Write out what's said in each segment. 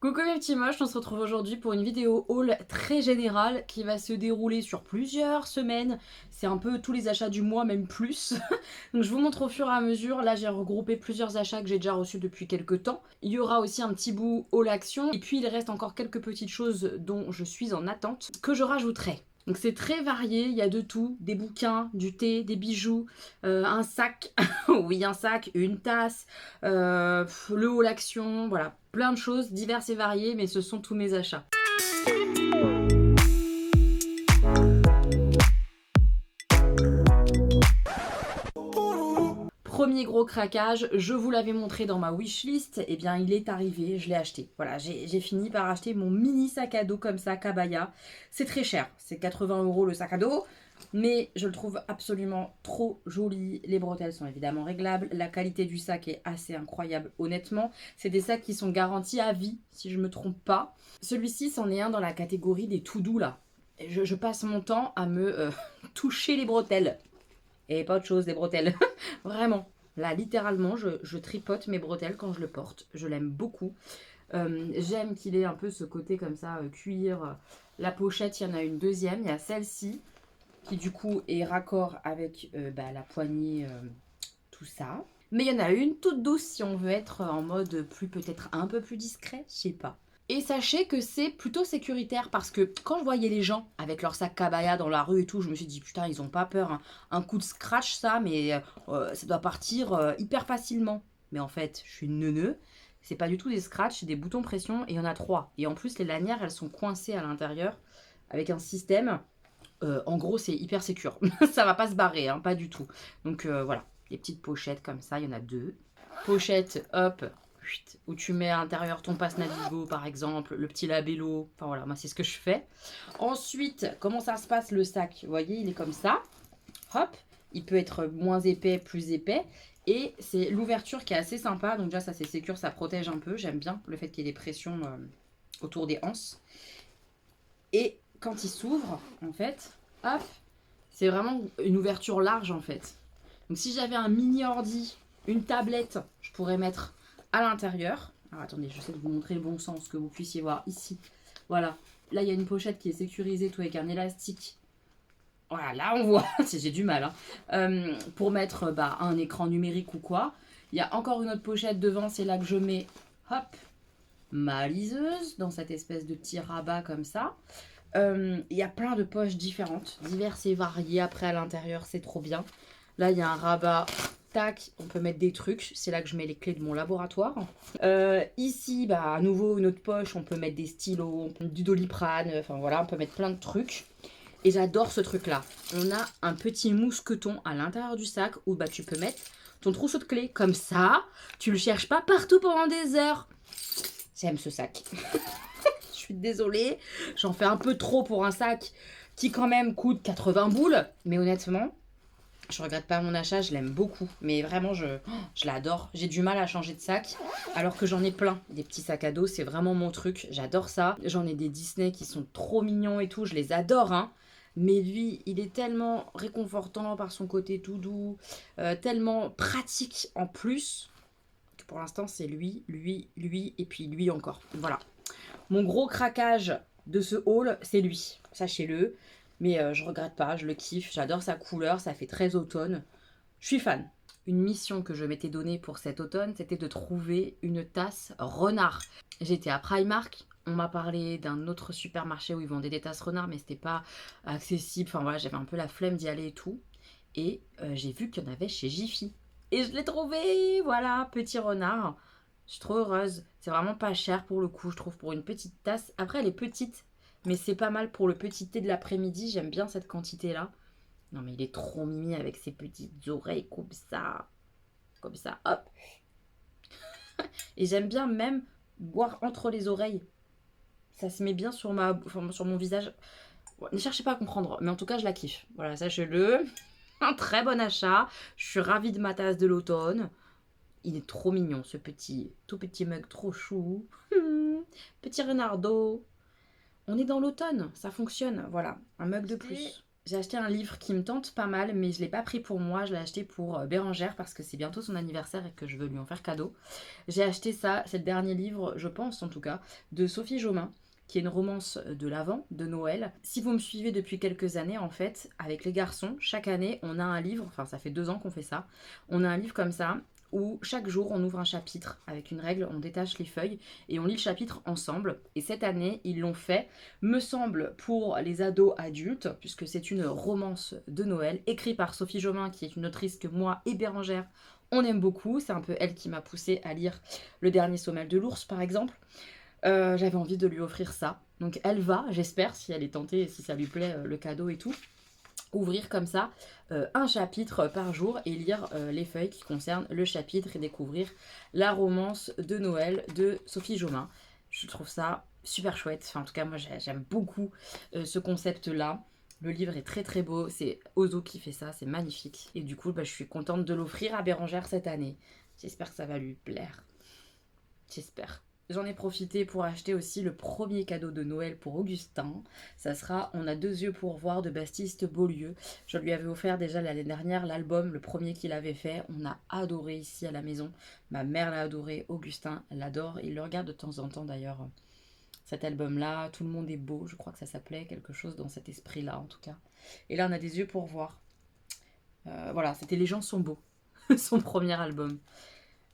Coucou mes petits moches, on se retrouve aujourd'hui pour une vidéo haul très générale qui va se dérouler sur plusieurs semaines. C'est un peu tous les achats du mois, même plus. Donc je vous montre au fur et à mesure. Là j'ai regroupé plusieurs achats que j'ai déjà reçus depuis quelques temps. Il y aura aussi un petit bout haul action. Et puis il reste encore quelques petites choses dont je suis en attente que je rajouterai. Donc c'est très varié, il y a de tout, des bouquins, du thé, des bijoux, un sac, oui un sac, une tasse, le haul action, voilà, plein de choses diverses et variées, mais ce sont tous mes achats. Premier gros craquage, je vous l'avais montré dans ma wishlist, et bien il est arrivé, je l'ai acheté. Voilà, j'ai fini par acheter mon mini sac à dos comme ça, Kabaya. C'est très cher, c'est 80 € le sac à dos, mais je le trouve absolument trop joli. Les bretelles sont évidemment réglables, la qualité du sac est assez incroyable honnêtement. C'est des sacs qui sont garantis à vie, si je me trompe pas. Celui-ci c'en est un dans la catégorie des tout doux là. Je passe mon temps à me toucher les bretelles. Et pas autre chose, des bretelles. Vraiment. Là, littéralement, je tripote mes bretelles quand je le porte. Je l'aime beaucoup. J'aime qu'il ait un peu ce côté comme ça, cuir. La pochette, il y en a une deuxième. Il y a celle-ci, qui du coup est raccord avec la poignée, tout ça. Mais il y en a une toute douce si on veut être en mode plus peut-être un peu plus discret, je sais pas. Et sachez que c'est plutôt sécuritaire parce que quand je voyais les gens avec leur sac Kabaya dans la rue et tout, je me suis dit putain ils ont pas peur, hein. Un coup de scratch ça, mais ça doit partir hyper facilement. Mais en fait je suis une neuneu, c'est pas du tout des scratchs, c'est des boutons pression et il y en a 3. Et en plus les lanières elles sont coincées à l'intérieur avec un système, en gros c'est hyper sécure. Ça va pas se barrer, hein, pas du tout. Donc voilà, des petites pochettes comme ça, il y en a 2. Pochette, hop, où tu mets à l'intérieur ton passe Navigo par exemple, le petit labello, enfin voilà, moi c'est ce que je fais. Ensuite, comment ça se passe le sac? Vous voyez, il est comme ça, hop, il peut être moins épais, plus épais, et c'est l'ouverture qui est assez sympa, donc déjà ça c'est sécure, ça protège un peu, j'aime bien le fait qu'il y ait des pressions autour des anses. Et quand il s'ouvre, en fait, hop, c'est vraiment une ouverture large en fait. Donc si j'avais un mini ordi, une tablette, je pourrais mettre à l'intérieur. Alors attendez, j'essaie de vous montrer le bon sens, que vous puissiez voir ici. Voilà, là il y a une pochette qui est sécurisée, tout avec un élastique. Voilà, là on voit, j'ai du mal, hein. Pour mettre un écran numérique ou quoi. Il y a encore une autre pochette devant, c'est là que je mets, hop, ma liseuse, dans cette espèce de petit rabat comme ça. Il y a plein de poches différentes, diverses et variées après à l'intérieur, c'est trop bien. Là, il y a un rabat, tac, on peut mettre des trucs. C'est là que je mets les clés de mon laboratoire. Ici, à nouveau, une autre poche, on peut mettre des stylos, du Doliprane, enfin voilà, on peut mettre plein de trucs. Et j'adore ce truc-là. On a un petit mousqueton à l'intérieur du sac où tu peux mettre ton trousseau de clés. Comme ça, tu le cherches pas partout pendant des heures. J'aime ce sac. Je suis désolée, j'en fais un peu trop pour un sac qui quand même coûte 80 boules. Mais honnêtement, je regrette pas mon achat, je l'aime beaucoup. Mais vraiment, je l'adore. J'ai du mal à changer de sac, alors que j'en ai plein. Des petits sacs à dos, c'est vraiment mon truc. J'adore ça. J'en ai des Disney qui sont trop mignons et tout. Je les adore, hein. Mais lui, il est tellement réconfortant par son côté tout doux, tellement pratique en plus, que pour l'instant, c'est lui, et puis lui encore. Voilà. Mon gros craquage de ce haul, c'est lui. Sachez-le. Mais je regrette pas, je le kiffe. J'adore sa couleur, ça fait très automne. Je suis fan. Une mission que je m'étais donnée pour cet automne, c'était de trouver une tasse renard. J'étais à Primark. On m'a parlé d'un autre supermarché où ils vendaient des tasses renard, mais c'était pas accessible. Enfin voilà, j'avais un peu la flemme d'y aller et tout. Et j'ai vu qu'il y en avait chez Jiffy. Et je l'ai trouvé, voilà, petit renard. Je suis trop heureuse. C'est vraiment pas cher pour le coup, je trouve, pour une petite tasse. Après, elle est petite, mais c'est pas mal pour le petit thé de l'après-midi. J'aime bien cette quantité-là. Non, mais il est trop mimi avec ses petites oreilles comme ça. Comme ça, hop. Et j'aime bien même boire entre les oreilles. Ça se met bien sur sur mon visage. Ouais, ne cherchez pas à comprendre, mais en tout cas, je la kiffe. Voilà, sachez-le. Un très bon achat. Je suis ravie de ma tasse de l'automne. Il est trop mignon, ce tout petit mug trop chou. Petit renardeau. On est dans l'automne, ça fonctionne. Voilà, un mug de plus. J'ai acheté un livre qui me tente pas mal, mais je l'ai pas pris pour moi, je l'ai acheté pour Bérangère parce que c'est bientôt son anniversaire et que je veux lui en faire cadeau. J'ai acheté ça, c'est le dernier livre, je pense en tout cas, de Sophie Jomain, qui est une romance de l'Avent, de Noël. Si vous me suivez depuis quelques années, en fait, avec les garçons, chaque année, on a un livre, enfin ça fait 2 ans qu'on fait ça, on a un livre comme ça, où chaque jour on ouvre un chapitre avec une règle, on détache les feuilles et on lit le chapitre ensemble. Et cette année, ils l'ont fait, me semble, pour les ados adultes, puisque c'est une romance de Noël, écrite par Sophie Jomain, qui est une autrice que moi et Bérangère, on aime beaucoup. C'est un peu elle qui m'a poussée à lire Le Dernier Sommeil de l'ours, par exemple. J'avais envie de lui offrir ça. Donc elle va, j'espère, si elle est tentée, si ça lui plaît, le cadeau et tout, ouvrir comme ça un chapitre par jour et lire les feuilles qui concernent le chapitre et découvrir la romance de Noël de Sophie Jomain. Je trouve ça super chouette. Enfin, en tout cas, moi, j'aime beaucoup ce concept-là. Le livre est très très beau. C'est Ozo qui fait ça. C'est magnifique. Et du coup, bah, je suis contente de l'offrir à Bérangère cette année. J'espère que ça va lui plaire. J'espère. J'en ai profité pour acheter aussi le premier cadeau de Noël pour Augustin. Ça sera On a deux yeux pour voir de Baptiste Beaulieu. Je lui avais offert déjà l'année dernière l'album, le premier qu'il avait fait. On a adoré ici à la maison. Ma mère l'a adoré, Augustin l'adore. Il le regarde de temps en temps d'ailleurs. Cet album-là, Tout le monde est beau, je crois que ça s'appelait quelque chose dans cet esprit-là en tout cas. Et là, on a des yeux pour voir. Voilà, c'était Les gens sont beaux, son premier album.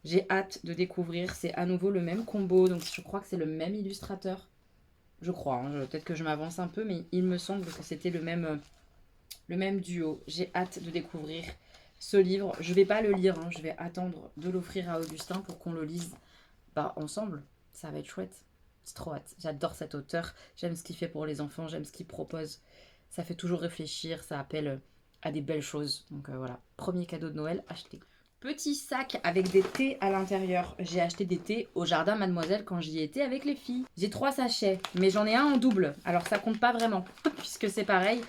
J'ai hâte de découvrir. C'est à nouveau le même combo. Donc je crois que c'est le même illustrateur. Je crois. Hein, peut-être que je m'avance un peu, mais il me semble que c'était le même duo. J'ai hâte de découvrir ce livre. Je vais pas le lire. Hein, je vais attendre de l'offrir à Augustin pour qu'on le lise ensemble. Ça va être chouette. C'est trop hâte. J'adore cet auteur. J'aime ce qu'il fait pour les enfants. J'aime ce qu'il propose. Ça fait toujours réfléchir. Ça appelle à des belles choses. Donc voilà. Premier cadeau de Noël acheté. Petit sac avec des thés à l'intérieur. J'ai acheté des thés au jardin Mademoiselle quand j'y étais avec les filles. J'ai 3 sachets, mais j'en ai un en double. Alors ça compte pas vraiment, puisque c'est pareil.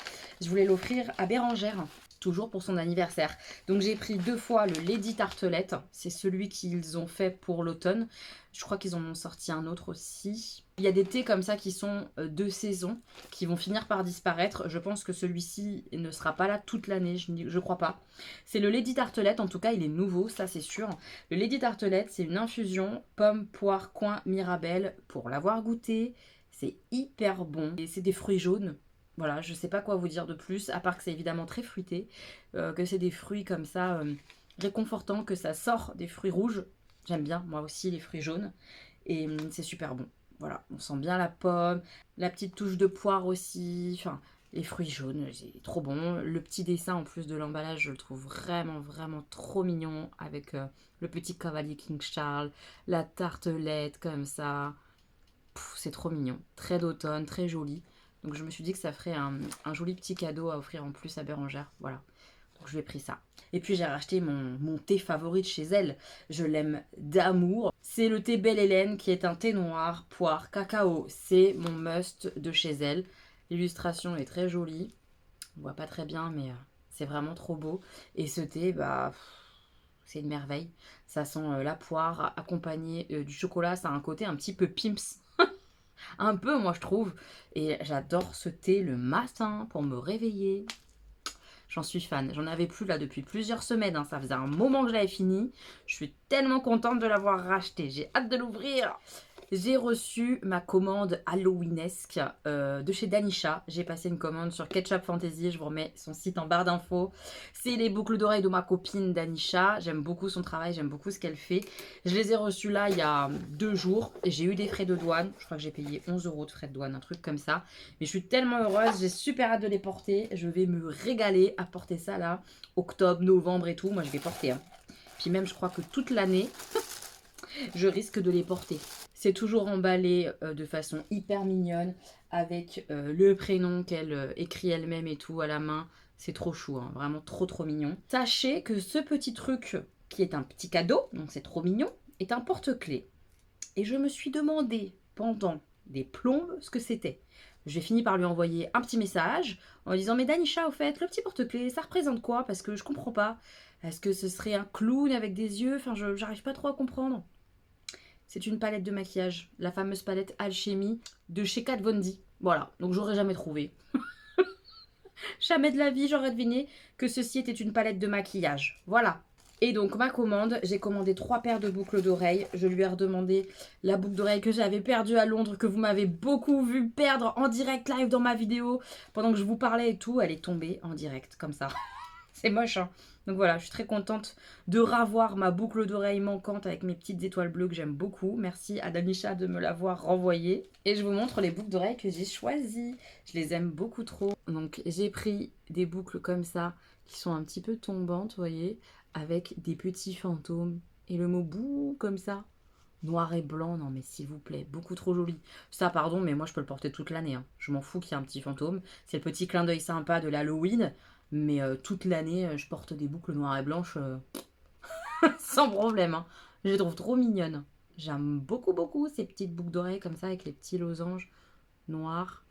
Je voulais l'offrir à Bérangère, toujours pour son anniversaire. Donc j'ai pris 2 fois le Lady Tartelette. C'est celui qu'ils ont fait pour l'automne. Je crois qu'ils en ont sorti un autre aussi. Il y a des thés comme ça qui sont de saison, qui vont finir par disparaître. Je pense que celui-ci ne sera pas là toute l'année, je crois pas. C'est le Lady Tartelette, en tout cas il est nouveau, ça c'est sûr. Le Lady Tartelette, c'est une infusion pomme, poire, coin, mirabelle. Pour l'avoir goûté, c'est hyper bon. Et c'est des fruits jaunes. Voilà, je sais pas quoi vous dire de plus, à part que c'est évidemment très fruité, que c'est des fruits comme ça réconfortants, que ça sort des fruits rouges. J'aime bien, moi aussi, les fruits jaunes. Et c'est super bon. Voilà, on sent bien la pomme, la petite touche de poire aussi. Enfin, les fruits jaunes, c'est trop bon. Le petit dessin en plus de l'emballage, je le trouve vraiment, vraiment trop mignon. Avec le petit cavalier King Charles, la tartelette comme ça. C'est trop mignon. Très d'automne, très joli. Donc je me suis dit que ça ferait un joli petit cadeau à offrir en plus à Bérangère. Voilà. Donc je lui ai pris ça. Et puis j'ai racheté mon thé favori de chez elle. Je l'aime d'amour. C'est le thé Belle Hélène qui est un thé noir, poire, cacao. C'est mon must de chez elle. L'illustration est très jolie. On voit pas très bien, mais c'est vraiment trop beau. Et ce thé, c'est une merveille. Ça sent la poire accompagnée du chocolat. Ça a un côté un petit peu pimps. Un peu, moi, je trouve. Et j'adore ce thé le matin pour me réveiller. J'en suis fan. J'en avais plus là depuis plusieurs semaines. Hein. Ça faisait un moment que je l'avais fini. Je suis tellement contente de l'avoir racheté. J'ai hâte de l'ouvrir. J'ai reçu ma commande Halloweenesque de chez Danisha. J'ai passé une commande sur Ketchup Fantasy. Je vous remets son site en barre d'infos. C'est les boucles d'oreilles de ma copine Danisha. J'aime beaucoup son travail. J'aime beaucoup ce qu'elle fait. Je les ai reçus là il y a 2 jours. J'ai eu des frais de douane. Je crois que j'ai payé 11 € de frais de douane. Un truc comme ça. Mais je suis tellement heureuse. J'ai super hâte de les porter. Je vais me régaler à porter ça là. Octobre, novembre et tout. Moi je vais porter. Hein. Puis même je crois que toute l'année, je risque de les porter. C'est toujours emballé de façon hyper mignonne avec le prénom qu'elle écrit elle-même et tout à la main. C'est trop chou, hein, vraiment trop trop mignon. Sachez que ce petit truc qui est un petit cadeau, donc c'est trop mignon, est un porte-clés. Et je me suis demandé pendant des plombes ce que c'était. J'ai fini par lui envoyer un petit message en lui disant mais Danisha, au fait, le petit porte-clés, ça représente quoi? Parce que je comprends pas. Est-ce que ce serait un clown avec des yeux? Enfin, j'arrive pas trop à comprendre. C'est une palette de maquillage, la fameuse palette Alchemy de chez Kat Von D. Voilà, donc j'aurais jamais trouvé. Jamais de la vie, j'aurais deviné que ceci était une palette de maquillage. Voilà. Et donc, ma commande, j'ai commandé 3 paires de boucles d'oreilles. Je lui ai redemandé la boucle d'oreille que j'avais perdue à Londres, que vous m'avez beaucoup vu perdre en direct live dans ma vidéo. Pendant que je vous parlais et tout, elle est tombée en direct, comme ça. C'est moche, hein. Donc voilà, je suis très contente de ravoir ma boucle d'oreille manquante avec mes petites étoiles bleues que j'aime beaucoup. Merci à Danisha de me l'avoir renvoyée. Et je vous montre les boucles d'oreilles que j'ai choisies. Je les aime beaucoup trop. Donc j'ai pris des boucles comme ça, qui sont un petit peu tombantes, vous voyez, avec des petits fantômes. Et le mot bouh, comme ça. Noir et blanc, non mais s'il vous plaît, beaucoup trop joli. Ça, pardon, mais moi je peux le porter toute l'année, hein. Je m'en fous qu'il y ait un petit fantôme. C'est le petit clin d'œil sympa de l'Halloween. Mais toute l'année, je porte des boucles noires et blanches sans problème, hein. Je les trouve trop mignonnes. J'aime beaucoup, beaucoup ces petites boucles d'oreilles comme ça avec les petits losanges noirs.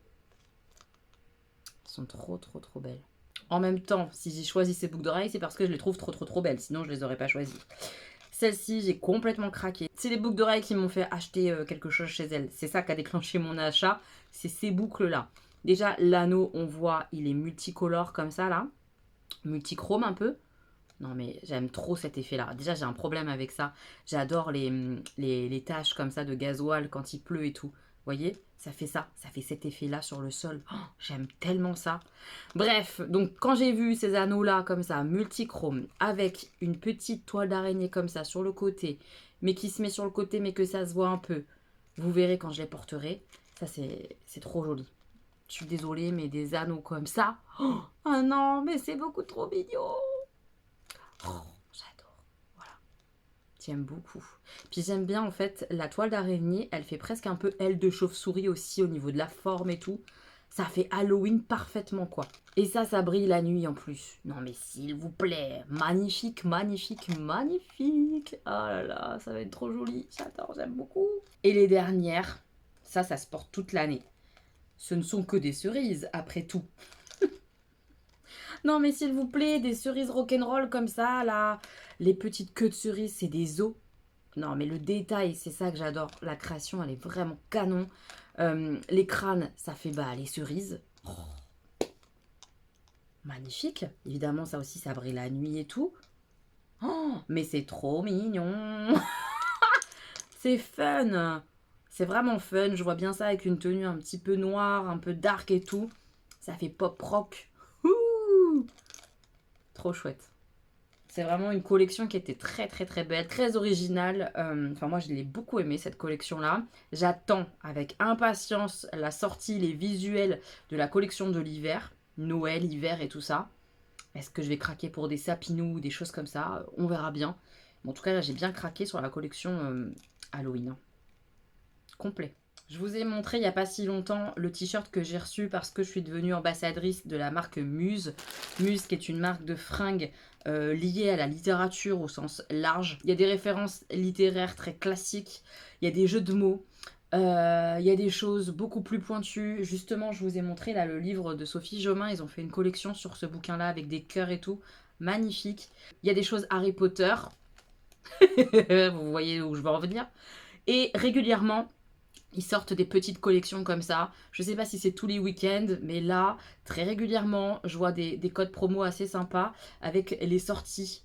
Elles sont trop, trop, trop belles. En même temps, si j'ai choisi ces boucles d'oreilles, c'est parce que je les trouve trop, trop, trop belles. Sinon, je les aurais pas choisies. Celle-ci, j'ai complètement craqué. C'est les boucles d'oreilles qui m'ont fait acheter quelque chose chez elle. C'est ça qui a déclenché mon achat. C'est ces boucles-là. Déjà, l'anneau, on voit, il est multicolore comme ça, là. Multichrome un peu. Non, mais j'aime trop cet effet-là. Déjà, j'ai un problème avec ça. J'adore les taches comme ça de gasoil quand il pleut et tout. Vous voyez, ça fait ça. Ça fait cet effet-là sur le sol. Oh, j'aime tellement ça. Bref, donc quand j'ai vu ces anneaux-là comme ça, multichrome, avec une petite toile d'araignée comme ça sur le côté, mais qui se met sur le côté mais que ça se voit un peu, vous verrez quand je les porterai. Ça, c'est trop joli. Je suis désolée, mais des anneaux comme ça. Oh non, mais c'est beaucoup trop mignon. Oh, j'adore. Voilà. J'aime beaucoup. Puis j'aime bien en fait la toile d'araignée. Elle fait presque un peu aile de chauve-souris aussi au niveau de la forme et tout. Ça fait Halloween parfaitement quoi. Et ça brille la nuit en plus. Non mais s'il vous plaît. Magnifique, magnifique, magnifique. Oh là là, ça va être trop joli. J'adore, j'aime beaucoup. Et les dernières, ça se porte toute l'année. Ce ne sont que des cerises après tout. Non mais s'il vous plaît, des cerises rock'n'roll comme ça, là. Les petites queues de cerises, c'est des os. Non mais le détail, c'est ça que j'adore. La création, elle est vraiment canon. Les crânes, ça fait les cerises. Oh, magnifique. Évidemment, ça aussi, ça brille la nuit et tout. Oh, mais c'est trop mignon. C'est fun. C'est vraiment fun. Je vois bien ça avec une tenue un petit peu noire, un peu dark et tout. Ça fait pop rock. Ouh, trop chouette. C'est vraiment une collection qui était très très très belle, très originale. Enfin moi je l'ai beaucoup aimé cette collection-là. J'attends avec impatience la sortie, les visuels de la collection de l'hiver. Noël, hiver et tout ça. Est-ce que je vais craquer pour des sapinous ou des choses comme ça? On verra bien. Mais en tout cas là j'ai bien craqué sur la collection Halloween. Complet. Je vous ai montré il n'y a pas si longtemps le t-shirt que j'ai reçu parce que je suis devenue ambassadrice de la marque Muse. Muse qui est une marque de fringues liée à la littérature au sens large. Il y a des références littéraires très classiques, il y a des jeux de mots, il y a des choses beaucoup plus pointues. Justement, je vous ai montré là le livre de Sophie Jomain, ils ont fait une collection sur ce bouquin-là avec des cœurs et tout. Magnifique. Il y a des choses Harry Potter. Vous voyez où je veux en venir. Et régulièrement, ils sortent des petites collections comme ça. Je sais pas si c'est tous les week-ends, mais là, très régulièrement, je vois des codes promo assez sympas avec les sorties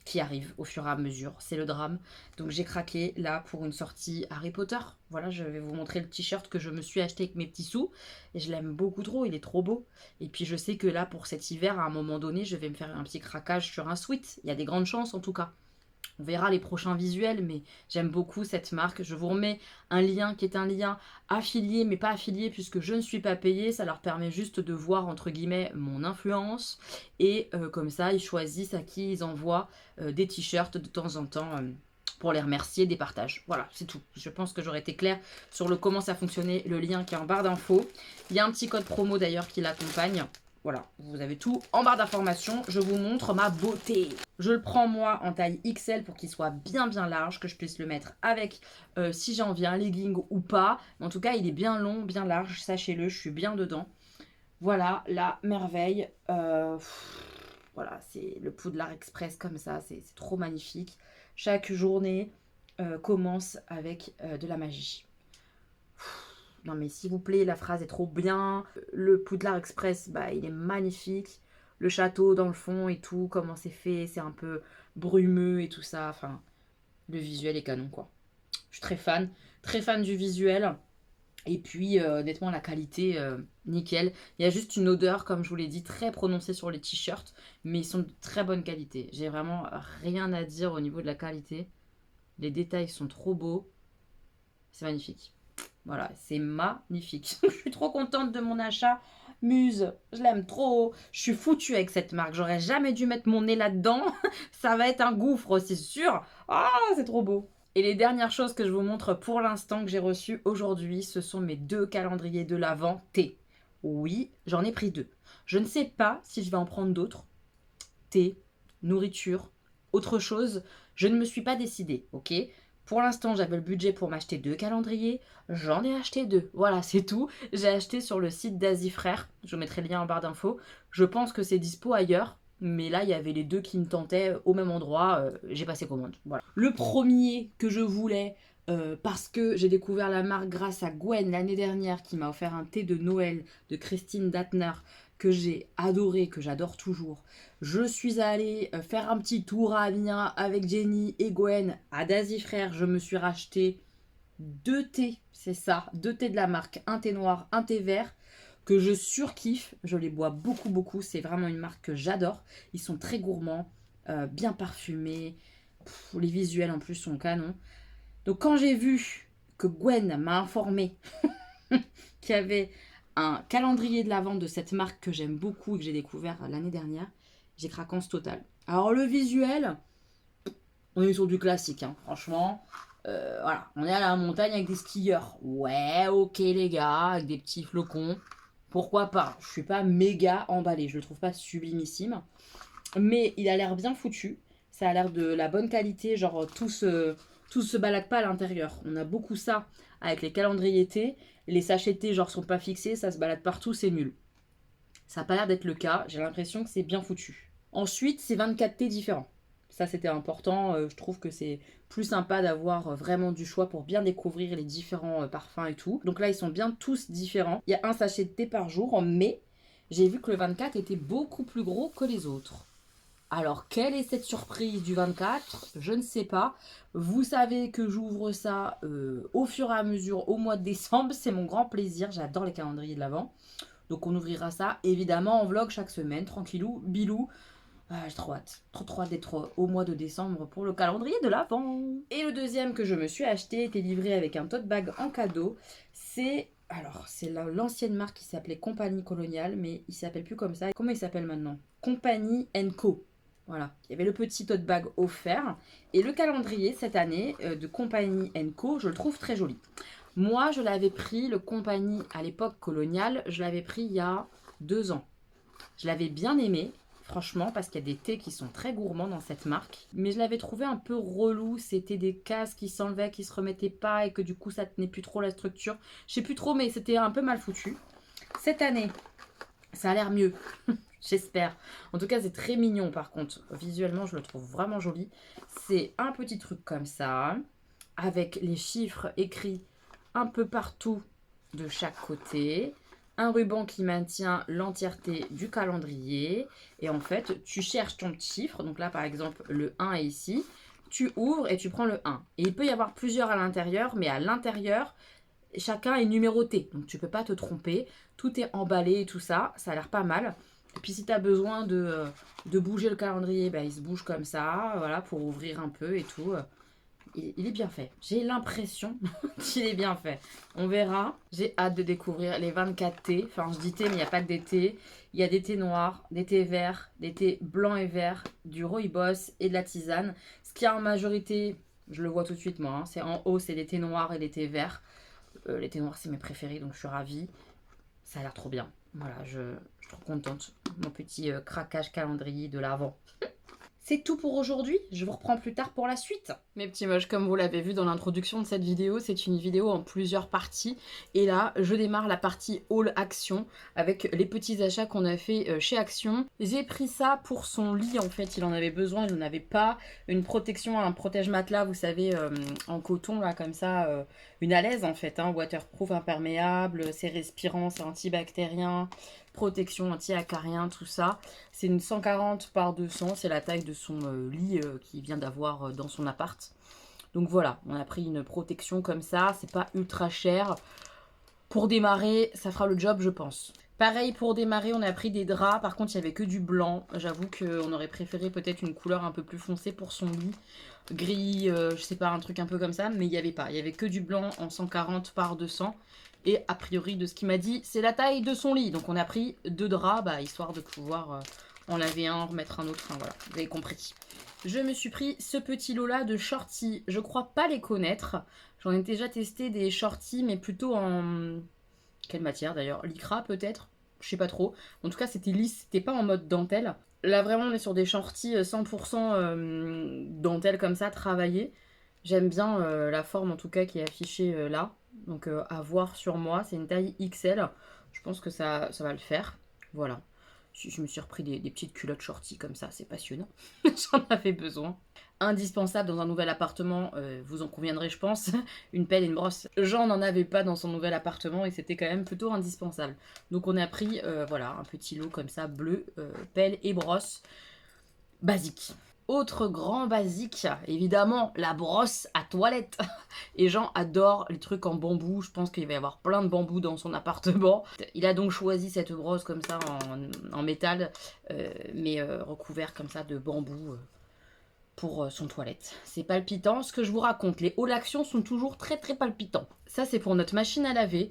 qui arrivent au fur et à mesure. C'est le drame. Donc j'ai craqué là pour une sortie Harry Potter. Voilà, je vais vous montrer le t-shirt que je me suis acheté avec mes petits sous. Et je l'aime beaucoup trop, il est trop beau. Et puis je sais que là, pour cet hiver, à un moment donné, je vais me faire un petit craquage sur un sweat. Il y a des grandes chances en tout cas. On verra les prochains visuels, mais j'aime beaucoup cette marque. Je vous remets un lien qui est un lien affilié, mais pas affilié puisque je ne suis pas payée. Ça leur permet juste de voir, entre guillemets, mon influence. Et comme ça, ils choisissent à qui ils envoient des t-shirts de temps en temps pour les remercier des partages. Voilà, c'est tout. Je pense que j'aurais été claire sur le comment ça fonctionnait, le lien qui est en barre d'infos. Il y a un petit code promo d'ailleurs qui l'accompagne. Voilà, vous avez tout en barre d'informations. Je vous montre ma beauté. Je le prends moi en taille XL pour qu'il soit bien bien large, que je puisse le mettre avec, si j'ai envie, un legging ou pas. Mais en tout cas, il est bien long, bien large, sachez-le, je suis bien dedans. Voilà, la merveille. Voilà, c'est le Poudlard Express comme ça, c'est trop magnifique. Chaque journée commence avec de la magie. non mais s'il vous plaît, la phrase est trop bien. Le Poudlard Express, bah il est magnifique. Le château dans le fond et tout, comment c'est fait, c'est un peu brumeux et tout ça. Enfin, le visuel est canon quoi. Je suis très fan du visuel. Et puis, honnêtement, la qualité, nickel. Il y a juste une odeur, comme je vous l'ai dit, très prononcée sur les t-shirts, mais ils sont de très bonne qualité. J'ai vraiment rien à dire au niveau de la qualité. Les détails sont trop beaux. C'est magnifique. Voilà, c'est magnifique. Je suis trop contente de mon achat. Muse, je l'aime trop. Je suis foutue avec cette marque. J'aurais jamais dû mettre mon nez là-dedans. Ça va être un gouffre, c'est sûr. Ah, c'est trop beau. Et les dernières choses que je vous montre pour l'instant que j'ai reçues aujourd'hui, ce sont mes 2 calendriers de l'Avent thé. Oui, j'en ai pris 2. Je ne sais pas si je vais en prendre d'autres. Thé, nourriture, autre chose. Je ne me suis pas décidée, ok? Pour l'instant, j'avais le budget pour m'acheter 2 calendriers. J'en ai acheté 2. Voilà, c'est tout. J'ai acheté sur le site d'Asie Frères. Je vous mettrai le lien en barre d'infos. Je pense que c'est dispo ailleurs. Mais là, il y avait les 2 qui me tentaient au même endroit. J'ai passé commande. Voilà. Le premier que je voulais, parce que j'ai découvert la marque grâce à Gwen l'année dernière, qui m'a offert un thé de Noël de Christine Datner, que j'ai adoré, que j'adore toujours. Je suis allée faire un petit tour à Amiens avec Jenny et Gwen à Daisy Frères. Je me suis racheté 2 thés, c'est ça, 2 thés de la marque, un thé noir, un thé vert, que je surkiffe. Je les bois beaucoup, beaucoup. C'est vraiment une marque que j'adore. Ils sont très gourmands, bien parfumés. Les visuels en plus sont canons. Donc quand j'ai vu que Gwen m'a informé qu'il y avait un calendrier de la vente de cette marque que j'aime beaucoup et que j'ai découvert l'année dernière, j'ai craquance totale. Alors le visuel, on est sur du classique, hein, franchement. Voilà, on est à la montagne avec des skieurs. Ouais, ok les gars, avec des petits flocons. Pourquoi pas? Je suis pas méga emballée, je le trouve pas sublimissime. Mais il a l'air bien foutu. Ça a l'air de la bonne qualité, genre tout se balade pas à l'intérieur. On a beaucoup ça avec les calendriers thé. Les sachets thé genre sont pas fixés, ça se balade partout, c'est nul. Ça n'a pas l'air d'être le cas, j'ai l'impression que c'est bien foutu. Ensuite, c'est 24 thés différents. Ça, c'était important. Je trouve que c'est plus sympa d'avoir vraiment du choix pour bien découvrir les différents parfums et tout. Donc là, ils sont bien tous différents. Il y a un sachet de thé par jour, mais j'ai vu que le 24 était beaucoup plus gros que les autres. Alors, quelle est cette surprise du 24? Je ne sais pas. Vous savez que j'ouvre ça au fur et à mesure au mois de décembre. C'est mon grand plaisir. J'adore les calendriers de l'Avent. Donc, on ouvrira ça évidemment en vlog chaque semaine, tranquillou, bilou. Ah, j'ai trop hâte. Trop hâte d'être au mois de décembre pour le calendrier de l'Avent. Et le deuxième que je me suis acheté était livré avec un tote bag en cadeau. C'est l'ancienne marque qui s'appelait Compagnie Coloniale, mais il s'appelle plus comme ça. Comment il s'appelle maintenant? Compagnie Co. Voilà, il y avait le petit tote bag offert. Et le calendrier cette année de Compagnie Co, je le trouve très joli. Moi, je l'avais pris, le Compagnie à l'époque coloniale, je l'avais pris il y a 2 ans. Je l'avais bien aimé, franchement, parce qu'il y a des thés qui sont très gourmands dans cette marque. Mais je l'avais trouvé un peu relou. C'était des cases qui s'enlevaient, qui se remettaient pas et que du coup, ça tenait plus trop la structure. Je sais plus trop, mais c'était un peu mal foutu. Cette année, ça a l'air mieux. J'espère. En tout cas, c'est très mignon par contre. Visuellement, je le trouve vraiment joli. C'est un petit truc comme ça, avec les chiffres écrits un peu partout de chaque côté. Un ruban qui maintient l'entièreté du calendrier. Et en fait, tu cherches ton petit chiffre. Donc là, par exemple, le 1 est ici. Tu ouvres et tu prends le 1. Et il peut y avoir plusieurs à l'intérieur, mais à l'intérieur, chacun est numéroté. Donc tu peux pas te tromper. Tout est emballé et tout ça. Ça a l'air pas mal. Et puis si tu as besoin de bouger le calendrier, bah, il se bouge comme ça, voilà, pour ouvrir un peu et tout. Il est bien fait. J'ai l'impression qu'il est bien fait. On verra. J'ai hâte de découvrir les 24 thés. Enfin, je dis thé, mais il n'y a pas que des thés. Il y a des thés noirs, des thés verts, des thés blancs et verts, du rooibos et de la tisane. Ce qui a en majorité, je le vois tout de suite moi, hein, c'est en haut, c'est des thés noirs et des thés verts. Les thés noirs, c'est mes préférés, donc je suis ravie. Ça a l'air trop bien. Voilà, je suis trop contente. Mon petit craquage calendrier de l'Avent. C'est tout pour aujourd'hui, je vous reprends plus tard pour la suite. Mes petits moches, comme vous l'avez vu dans l'introduction de cette vidéo, c'est une vidéo en plusieurs parties. Et là, je démarre la partie Haul Action avec les petits achats qu'on a fait chez Action. J'ai pris ça pour son lit, en fait, il en avait besoin, il n'en avait pas. Une protection, un protège-matelas, vous savez, en coton, là, comme ça, une alaise, en fait, hein, waterproof, imperméable, c'est respirant, c'est antibactérien, protection anti-acarien, tout ça. C'est une 140 par 200, c'est la taille de son lit qu'il vient d'avoir dans son appart. Donc voilà, on a pris une protection comme ça, c'est pas ultra cher. Pour démarrer, ça fera le job, je pense. Pareil, pour démarrer, on a pris des draps. Par contre, il n'y avait que du blanc. J'avoue qu'on aurait préféré peut-être une couleur un peu plus foncée pour son lit. Gris, je sais pas, un truc un peu comme ça. Mais il n'y avait pas. Il n'y avait que du blanc en 140 par 200. Et a priori, de ce qu'il m'a dit, c'est la taille de son lit. Donc on a pris 2 draps, histoire de pouvoir en laver un, en remettre un autre. Enfin voilà, vous avez compris. Je me suis pris ce petit lot-là de shorties. Je crois pas les connaître. J'en ai déjà testé des shorties, mais plutôt en... Quelle matière d'ailleurs? Lycra peut-être? Je sais pas trop. En tout cas, c'était lisse, c'était pas en mode dentelle. Là, vraiment, on est sur des shorties 100% dentelle comme ça, travaillée. J'aime bien la forme en tout cas qui est affichée là. Donc à voir sur moi, c'est une taille XL. Je pense que ça va le faire. Voilà. Je me suis repris des petites culottes shorties comme ça, c'est passionnant. J'en avais besoin. Indispensable dans un nouvel appartement, vous en conviendrez je pense, une pelle et une brosse. J'en avais pas dans son nouvel appartement et c'était quand même plutôt indispensable. Donc on a pris voilà, un petit lot comme ça, bleu, pelle et brosse, basique. Autre grand basique, évidemment, la brosse à toilette. Et Jean adore les trucs en bambou. Je pense qu'il va y avoir plein de bambou dans son appartement. Il a donc choisi cette brosse comme ça en métal, mais recouvert comme ça de bambou pour son toilette. C'est palpitant. Ce que je vous raconte, les hauts actions sont toujours très très palpitants. Ça, c'est pour notre machine à laver,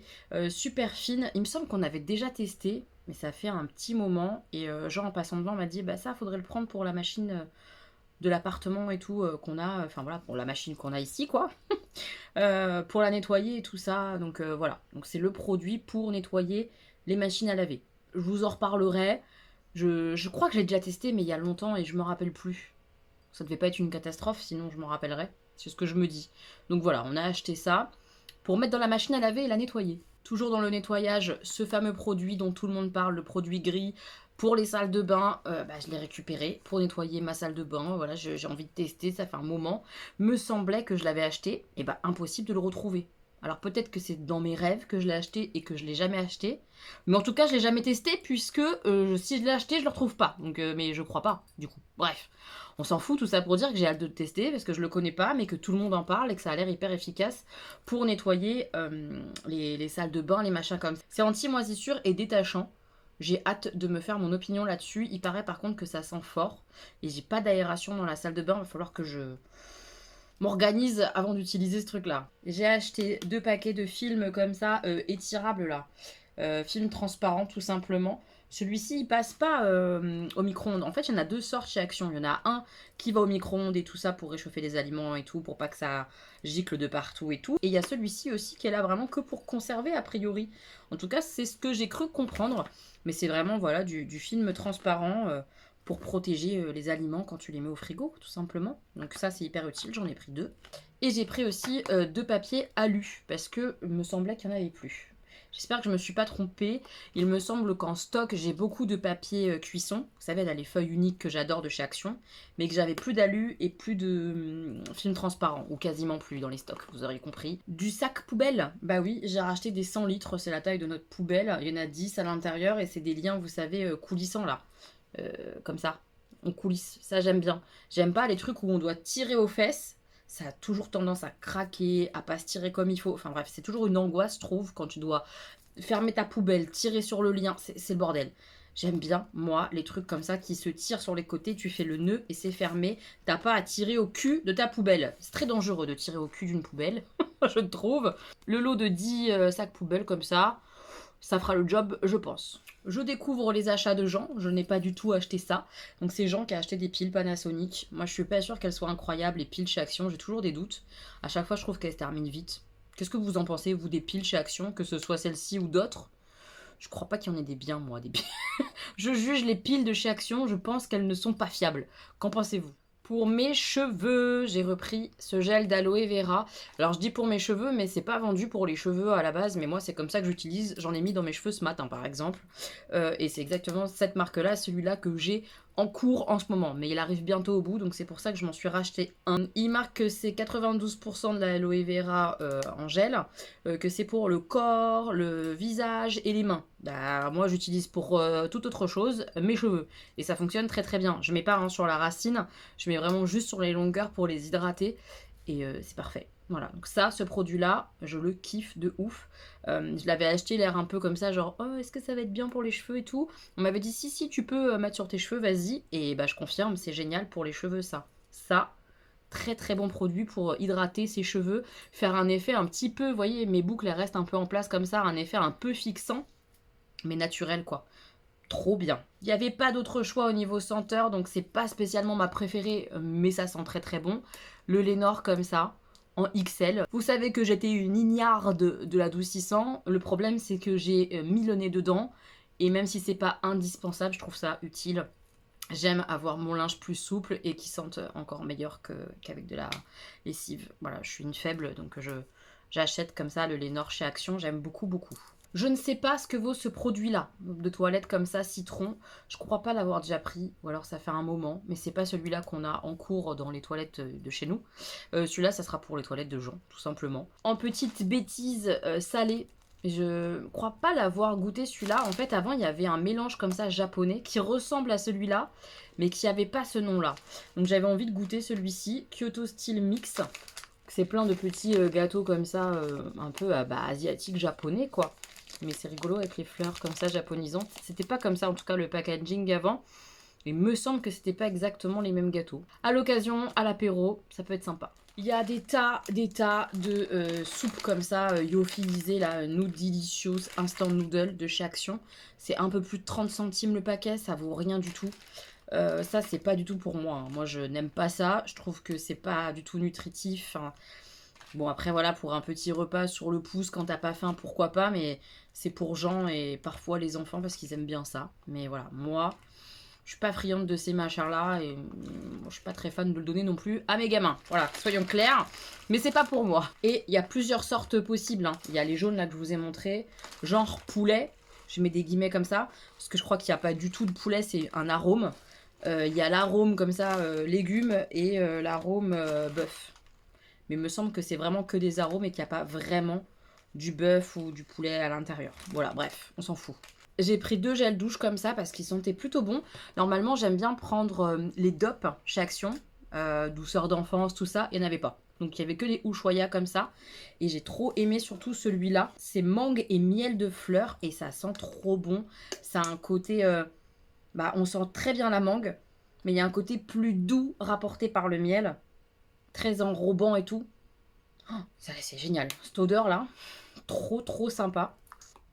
super fine. Il me semble qu'on avait déjà testé, mais ça fait un petit moment. Et Jean, en passant devant, m'a dit, ça, faudrait le prendre pour la machine... de l'appartement et tout qu'on a, enfin voilà, pour la machine qu'on a ici quoi, pour la nettoyer et tout ça, donc voilà, donc c'est le produit pour nettoyer les machines à laver. Je vous en reparlerai, je crois que j'ai déjà testé mais il y a longtemps et je me rappelle plus. Ça devait pas être une catastrophe, sinon je m'en rappellerai, c'est ce que je me dis. Donc voilà, on a acheté ça pour mettre dans la machine à laver et la nettoyer. Toujours dans le nettoyage, ce fameux produit dont tout le monde parle, le produit gris, pour les salles de bain, je l'ai récupéré pour nettoyer ma salle de bain. Voilà, j'ai envie de tester, ça fait un moment. Me semblait que je l'avais acheté, et impossible de le retrouver. Alors peut-être que c'est dans mes rêves que je l'ai acheté et que je l'ai jamais acheté. Mais en tout cas, je l'ai jamais testé puisque si je l'ai acheté, je le retrouve pas. Donc, mais je crois pas, du coup. Bref, on s'en fout, tout ça pour dire que j'ai hâte de le tester parce que je le connais pas, mais que tout le monde en parle et que ça a l'air hyper efficace pour nettoyer les salles de bain, les machins comme ça. C'est anti-moisissure et détachant. J'ai hâte de me faire mon opinion là-dessus. Il paraît par contre que ça sent fort. Et j'ai pas d'aération dans la salle de bain. Il va falloir que je m'organise avant d'utiliser ce truc-là. J'ai acheté 2 paquets de films comme ça, étirables là. Films transparents tout simplement. Celui-ci, il passe pas au micro-ondes. En fait, il y en a 2 sortes chez Action. Il y en a un qui va au micro-ondes et tout ça pour réchauffer les aliments et tout, pour pas que ça gicle de partout et tout. Et il y a celui-ci aussi qui est là vraiment que pour conserver a priori. En tout cas, c'est ce que j'ai cru comprendre. Mais c'est vraiment voilà du film transparent pour protéger les aliments quand tu les mets au frigo, tout simplement. Donc ça, c'est hyper utile. J'en ai pris 2. Et j'ai pris aussi 2 papiers alu parce que il me semblait qu'il n'y en avait plus. J'espère que je ne me suis pas trompée. Il me semble qu'en stock, j'ai beaucoup de papier cuisson. Vous savez, là, les feuilles uniques que j'adore de chez Action. Mais que j'avais plus d'alu et plus de film transparent. Ou quasiment plus dans les stocks, vous auriez compris. Du sac poubelle. Bah oui, j'ai racheté des 100 litres. C'est la taille de notre poubelle. Il y en a 10 à l'intérieur. Et c'est des liens, vous savez, coulissants là. Comme ça. On coulisse. Ça, j'aime bien. J'aime pas les trucs où on doit tirer aux fesses. Ça a toujours tendance à craquer, à pas se tirer comme il faut. Enfin bref, c'est toujours une angoisse, je trouve, quand tu dois fermer ta poubelle, tirer sur le lien. C'est le bordel. J'aime bien, moi, les trucs comme ça qui se tirent sur les côtés. Tu fais le nœud et c'est fermé. T'as pas à tirer au cul de ta poubelle. C'est très dangereux de tirer au cul d'une poubelle, je trouve. Le lot de 10 sacs poubelles comme ça fera le job, je pense. Je découvre les achats de Jean, je n'ai pas du tout acheté ça. Donc c'est Jean qui a acheté des piles Panasonic. Moi je suis pas sûre qu'elles soient incroyables, les piles chez Action, j'ai toujours des doutes. À chaque fois je trouve qu'elles se terminent vite. Qu'est-ce que vous en pensez, vous, des piles chez Action, que ce soit celle-ci ou d'autres? Je crois pas qu'il y en ait des biens, moi, des biens. Je juge les piles de chez Action, je pense qu'elles ne sont pas fiables. Qu'en pensez-vous? Pour mes cheveux, j'ai repris ce gel d'aloe vera. Alors je dis pour mes cheveux, mais c'est pas vendu pour les cheveux à la base, mais moi c'est comme ça que j'utilise. J'en ai mis dans mes cheveux ce matin par exemple. Et c'est exactement cette marque-là, celui-là que j'ai en cours en ce moment. Mais il arrive bientôt au bout, donc c'est pour ça que je m'en suis racheté un. Il marque que c'est 92% de l'aloe vera en gel, que c'est pour le corps, le visage et les mains. Bah, moi j'utilise pour toute autre chose mes cheveux. Et ça fonctionne très très bien. Je mets pas sur la racine, je mets vraiment juste sur les longueurs pour les hydrater. Et c'est parfait. Voilà, donc ça, ce produit-là, je le kiffe de ouf. Je l'avais acheté l'air un peu comme ça, genre, oh, est-ce que ça va être bien pour les cheveux et tout. On m'avait dit, si, tu peux mettre sur tes cheveux, vas-y. Et bah, je confirme, c'est génial pour les cheveux, ça. Ça, très très bon produit pour hydrater ses cheveux, faire un effet un petit peu, vous voyez, mes boucles, elles restent un peu en place comme ça, un effet un peu fixant, mais naturel, quoi. Trop bien. Il n'y avait pas d'autre choix au niveau senteur, donc c'est pas spécialement ma préférée, mais ça sent très très bon. Le Lénore comme ça, en XL. Vous savez que j'étais une ignarde de l'adoucissant. Le problème c'est que j'ai mis le nez dedans, et même si c'est pas indispensable, je trouve ça utile. J'aime avoir mon linge plus souple et qui sente encore meilleur qu'avec de la lessive. Voilà, je suis une faible, donc j'achète comme ça le Lénore chez Action, j'aime beaucoup beaucoup. Je ne sais pas ce que vaut ce produit-là, de toilette comme ça, citron. Je crois pas l'avoir déjà pris, ou alors ça fait un moment, mais c'est pas celui-là qu'on a en cours dans les toilettes de chez nous. Celui-là, ça sera pour les toilettes de Jean, tout simplement. En petite bêtise salée, je crois pas l'avoir goûté celui-là. En fait, avant, il y avait un mélange comme ça japonais qui ressemble à celui-là, mais qui avait pas ce nom-là. Donc j'avais envie de goûter celui-ci, Kyoto Style Mix. C'est plein de petits gâteaux comme ça, un peu asiatiques, japonais, quoi. Mais c'est rigolo avec les fleurs comme ça, japonisantes. C'était pas comme ça, en tout cas, le packaging avant. Il me semble que c'était pas exactement les mêmes gâteaux. À l'occasion, à l'apéro, ça peut être sympa. Il y a des tas de soupes comme ça, lyophilisées, là, Noodlicious Instant Noodle de chez Action. C'est un peu plus de 30 centimes le paquet, ça vaut rien du tout. Ça, c'est pas du tout pour moi. Moi, je n'aime pas ça. Je trouve que c'est pas du tout nutritif. Enfin, bon, après, voilà, pour un petit repas sur le pouce, quand t'as pas faim, pourquoi pas. Mais c'est pour Jean et parfois les enfants parce qu'ils aiment bien ça. Mais voilà, moi, je suis pas friande de ces machins-là et je suis pas très fan de le donner non plus à mes gamins. Voilà, soyons clairs. Mais c'est pas pour moi. Et il y a plusieurs sortes possibles, hein. Il y a les jaunes là que je vous ai montré, genre poulet. Je mets des guillemets comme ça parce que je crois qu'il n'y a pas du tout de poulet, c'est un arôme. Il y a l'arôme comme ça, légumes et l'arôme bœuf. Mais il me semble que c'est vraiment que des arômes et qu'il n'y a pas vraiment du bœuf ou du poulet à l'intérieur. Voilà, bref, on s'en fout. J'ai pris 2 gels douche comme ça parce qu'ils sentaient plutôt bons. Normalement, j'aime bien prendre les DOP chez Action, douceur d'enfance, tout ça. Il n'y en avait pas. Donc il n'y avait que des Ushuaïa comme ça. Et j'ai trop aimé surtout celui-là. C'est mangue et miel de fleurs et ça sent trop bon. Ça a un côté... on sent très bien la mangue, mais il y a un côté plus doux rapporté par le miel. Très enrobant et tout. Oh, ça c'est génial. Cette odeur là, trop trop sympa.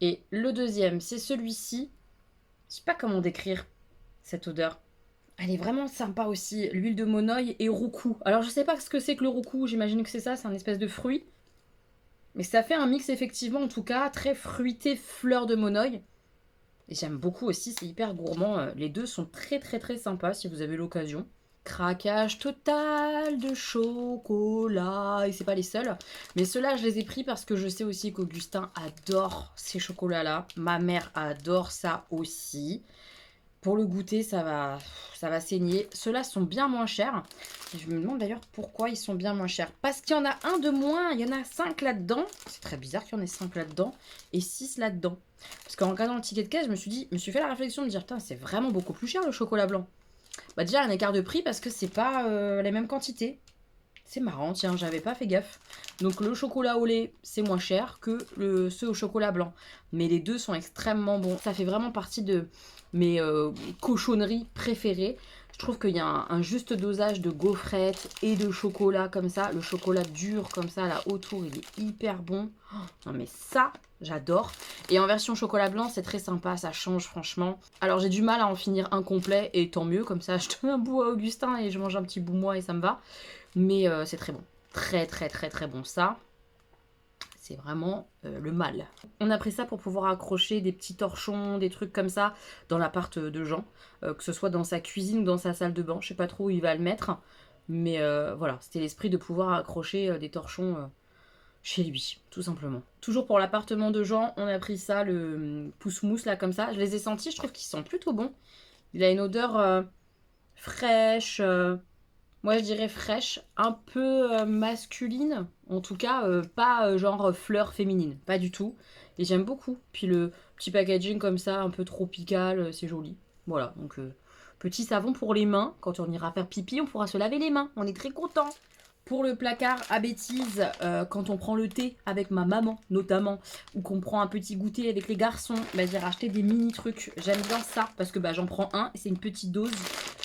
Et le deuxième, c'est celui-ci. Je sais pas comment décrire cette odeur. Elle est vraiment sympa aussi. L'huile de monoï et roucou. Alors je sais pas ce que c'est que le roucou. J'imagine que c'est ça, c'est un espèce de fruit. Mais ça fait un mix effectivement, en tout cas, très fruité, fleur de monoï. Et j'aime beaucoup aussi, c'est hyper gourmand. Les deux sont très très très sympas si vous avez l'occasion. Craquage total de chocolat. Et c'est pas les seuls. Mais ceux-là, je les ai pris parce que je sais aussi qu'Augustin adore ces chocolats-là. Ma mère adore ça aussi. Pour le goûter, ça va saigner. Ceux-là sont bien moins chers. Et je me demande d'ailleurs pourquoi ils sont bien moins chers. Parce qu'il y en a un de moins. Il y en a 5 là-dedans. C'est très bizarre qu'il y en ait 5 là-dedans. Et 6 là-dedans. Parce qu'en regardant le ticket de caisse, je me suis fait la réflexion de dire, putain, c'est vraiment beaucoup plus cher le chocolat blanc. Bah déjà, un écart de prix parce que c'est pas les mêmes quantités. C'est marrant, tiens, j'avais pas fait gaffe. Donc le chocolat au lait, c'est moins cher que ceux au chocolat blanc. Mais les deux sont extrêmement bons. Ça fait vraiment partie de mes cochonneries préférées. Je trouve qu'il y a un juste dosage de gaufrettes et de chocolat comme ça. Le chocolat dur comme ça, là, autour, il est hyper bon. Oh, non mais ça, j'adore. Et en version chocolat blanc, c'est très sympa, ça change franchement. Alors j'ai du mal à en finir un complet et tant mieux. Comme ça, je donne un bout à Augustin et je mange un petit bout moi et ça me va. Mais c'est très bon. Très très très très bon. Ça, c'est vraiment le mal. On a pris ça pour pouvoir accrocher des petits torchons, des trucs comme ça dans l'appart de Jean, que ce soit dans sa cuisine ou dans sa salle de bain. Je sais pas trop où il va le mettre, mais voilà, c'était l'esprit de pouvoir accrocher des torchons chez lui, tout simplement. Toujours pour l'appartement de Jean, on a pris ça, le pousse-mousse là comme ça. Je les ai sentis, je trouve qu'ils sont plutôt bons. Il a une odeur fraîche, moi je dirais fraîche, un peu masculine, en tout cas pas genre fleur féminine, pas du tout. Et j'aime beaucoup. Puis le petit packaging comme ça, un peu tropical, c'est joli. Voilà, donc petit savon pour les mains. Quand on ira faire pipi, on pourra se laver les mains. On est très content. Pour le placard à bêtises, quand on prend le thé avec ma maman notamment, ou qu'on prend un petit goûter avec les garçons, bah, j'ai racheté des mini trucs. J'aime bien ça parce que bah, j'en prends un, c'est une petite dose,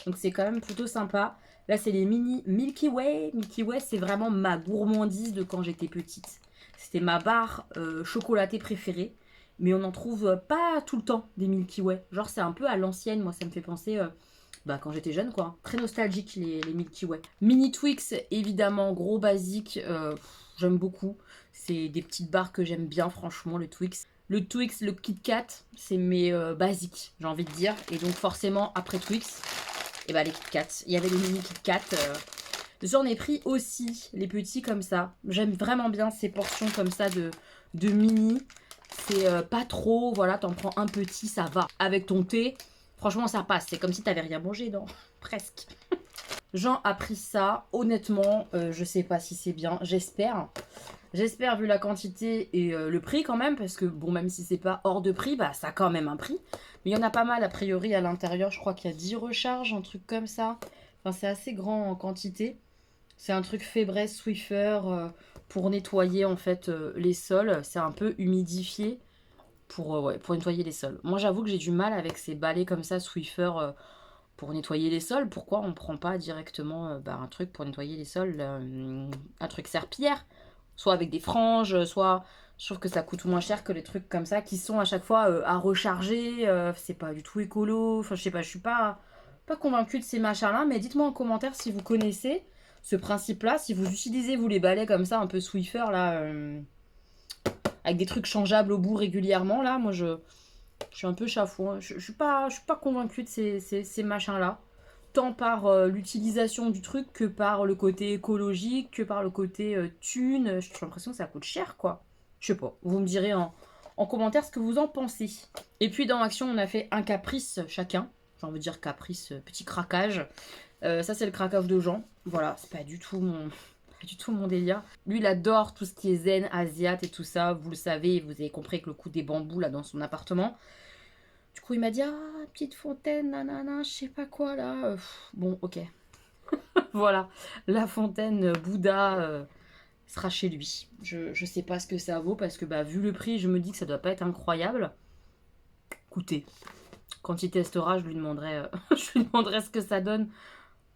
donc c'est quand même plutôt sympa. Là c'est les mini Milky Way. Milky Way c'est vraiment ma gourmandise de quand j'étais petite. C'était ma barre chocolatée préférée, mais on n'en trouve pas tout le temps des Milky Way. Genre c'est un peu à l'ancienne, moi ça me fait penser... bah, quand j'étais jeune quoi. Très nostalgique les Milky Way. Mini Twix, évidemment, gros basique, j'aime beaucoup. C'est des petites barres que j'aime bien franchement, le Twix. Le Twix, le Kit Kat, c'est mes basiques, j'ai envie de dire. Et donc forcément, après Twix, et bah les Kit Kat. Il y avait les mini Kit Kat. J'en ai pris aussi, les petits comme ça. J'aime vraiment bien ces portions comme ça de mini. C'est pas trop, voilà, t'en prends un petit, ça va. Avec ton thé, franchement, ça passe. C'est comme si t'avais rien mangé, non? Presque. Jean a pris ça. Honnêtement, je sais pas si c'est bien. J'espère. J'espère vu la quantité et le prix quand même. Parce que, bon, même si c'est pas hors de prix, bah ça a quand même un prix. Mais il y en a pas mal a priori à l'intérieur. Je crois qu'il y a 10 recharges, un truc comme ça. Enfin, c'est assez grand en quantité. C'est un truc Febreze Swiffer pour nettoyer en fait les sols. C'est un peu humidifié. Pour nettoyer les sols. Moi, j'avoue que j'ai du mal avec ces balais comme ça, Swiffer, pour nettoyer les sols. Pourquoi on ne prend pas directement un truc pour nettoyer les sols, un truc serpillière, soit avec des franges, soit... Je trouve que ça coûte moins cher que les trucs comme ça, qui sont à chaque fois à recharger. C'est pas du tout écolo. Enfin, je sais pas, je suis pas convaincue de ces machins-là, mais dites-moi en commentaire si vous connaissez ce principe-là, si vous utilisez, vous, les balais comme ça, un peu Swiffer, là... avec des trucs changeables au bout régulièrement, là, moi je suis un peu chafouin. Je suis pas convaincue de ces machins-là. Tant par l'utilisation du truc que par le côté écologique, que par le côté thune. J'ai l'impression que ça coûte cher, quoi. Je sais pas. Vous me direz en commentaire ce que vous en pensez. Et puis dans Action, on a fait un caprice chacun. J'ai envie de dire caprice, petit craquage. Ça, c'est le craquage de Jean. Voilà, c'est pas du tout mon délire. Lui, il adore tout ce qui est zen, asiat et tout ça. Vous le savez, vous avez compris avec le coup des bambous là dans son appartement. Du coup, il m'a dit, ah, petite fontaine, nanana, je sais pas quoi là. Bon, ok. Voilà, la fontaine Bouddha sera chez lui. Je sais pas ce que ça vaut parce que bah, vu le prix, je me dis que ça doit pas être incroyable. Écoutez, quand il testera, je lui demanderai, je lui demanderai ce que ça donne.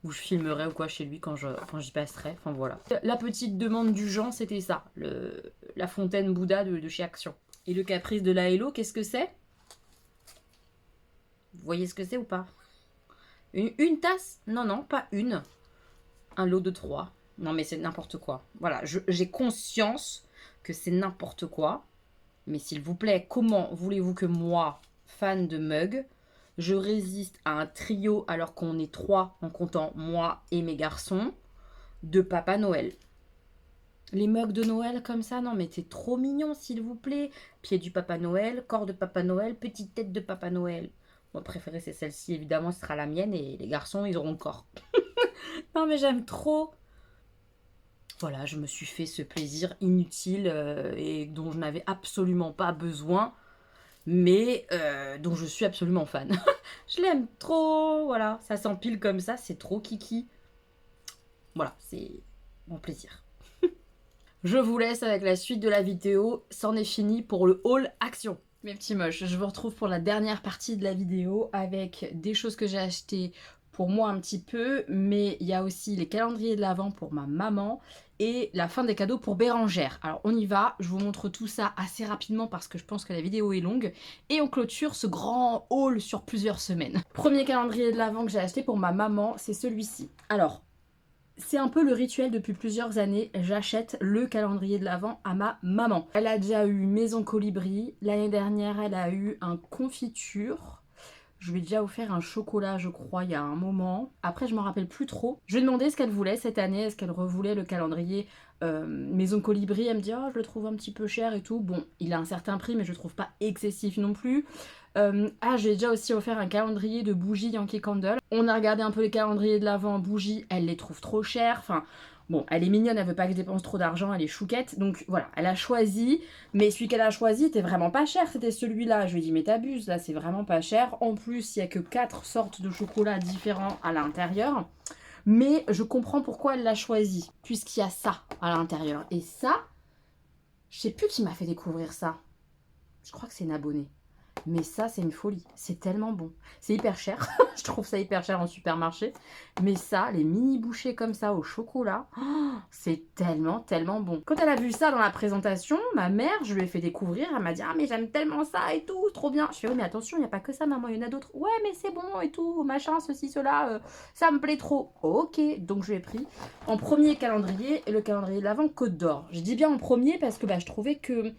Ou je filmerai ou quoi chez lui quand j'y passerai. Enfin voilà. La petite demande du Jean, c'était ça. La fontaine Bouddha de chez Action. Et le caprice de la Hello, qu'est-ce que c'est? Vous voyez ce que c'est ou pas? Une tasse? Non, non, pas une. Un lot de 3. Non mais c'est n'importe quoi. Voilà, j'ai conscience que c'est n'importe quoi. Mais s'il vous plaît, comment voulez-vous que moi, fan de mug, je résiste à un trio alors qu'on est 3 en comptant moi et mes garçons de Papa Noël. Les mugs de Noël comme ça, non mais c'est trop mignon s'il vous plaît. Pied du Papa Noël, corps de Papa Noël, petite tête de Papa Noël. Moi préférée c'est celle-ci évidemment, ce sera la mienne et les garçons ils auront le corps. Non mais j'aime trop. Voilà, je me suis fait ce plaisir inutile et dont je n'avais absolument pas besoin. Mais dont je suis absolument fan. Je l'aime trop, voilà, ça s'empile comme ça, c'est trop kiki. Voilà, c'est mon plaisir. Je vous laisse avec la suite de la vidéo, c'en est fini pour le haul Action. Mes petits moches, je vous retrouve pour la dernière partie de la vidéo avec des choses que j'ai achetées pour moi un petit peu, mais il y a aussi les calendriers de l'Avent pour ma maman et la fin des cadeaux pour Bérangère. Alors on y va, je vous montre tout ça assez rapidement parce que je pense que la vidéo est longue et on clôture ce grand haul sur plusieurs semaines. Premier calendrier de l'Avent que j'ai acheté pour ma maman, c'est celui-ci. Alors, C'est un peu le rituel depuis plusieurs années, j'achète le calendrier de l'Avent à ma maman. Elle a déjà eu Maison Colibri, l'année dernière elle a eu un confiture. Je lui ai déjà offert un chocolat, je crois, il y a un moment. Après, je me rappelle plus trop. Je lui ai demandé ce qu'elle voulait cette année. Est-ce qu'elle revoulait le calendrier Maison Colibri? Elle me dit, oh, je le trouve un petit peu cher et tout. Bon, il a un certain prix, mais je le trouve pas excessif non plus. J'ai déjà aussi offert un calendrier de bougies Yankee Candle. On a regardé un peu les calendriers de l'Avent en bougies. Elle les trouve trop chers. Enfin, bon, elle est mignonne, elle veut pas que je dépense trop d'argent, elle est chouquette. Donc voilà, elle a choisi. Mais celui qu'elle a choisi était vraiment pas cher, c'était celui-là. Je lui ai dit, mais t'abuses, là c'est vraiment pas cher. En plus, il y a que 4 sortes de chocolat différents à l'intérieur. Mais je comprends pourquoi elle l'a choisi, puisqu'il y a ça à l'intérieur. Et ça, je sais plus qui m'a fait découvrir ça. Je crois que c'est une abonnée. Mais ça, c'est une folie. C'est tellement bon. C'est hyper cher. Je trouve ça hyper cher en supermarché. Mais ça, les mini bouchées comme ça au chocolat, c'est tellement, tellement bon. Quand elle a vu ça dans la présentation, ma mère, je lui ai fait découvrir. Elle m'a dit, ah mais j'aime tellement ça et tout, trop bien. Je fais, oui mais attention, il n'y a pas que ça maman, il y en a d'autres. Ouais mais c'est bon et tout, machin, ceci, cela, ça me plaît trop. Ok, donc je lui ai pris en premier calendrier et le calendrier de l'Avent Côte d'Or. Je dis bien en premier parce que je trouvais que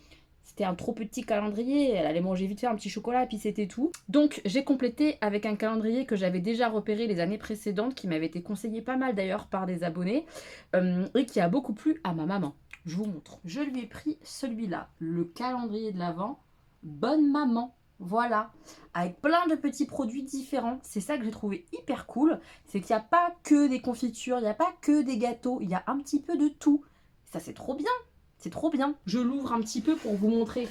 c'était un trop petit calendrier, elle allait manger vite fait un petit chocolat et puis c'était tout. Donc j'ai complété avec un calendrier que j'avais déjà repéré les années précédentes, qui m'avait été conseillé pas mal d'ailleurs par des abonnés, et qui a beaucoup plu à ma maman. Je vous montre. Je lui ai pris celui-là, le calendrier de l'Avent Bonne Maman. Voilà, avec plein de petits produits différents. C'est ça que j'ai trouvé hyper cool, c'est qu'il n'y a pas que des confitures, il n'y a pas que des gâteaux, il y a un petit peu de tout. Ça c'est trop bien. C'est trop bien. Je l'ouvre un petit peu pour vous montrer.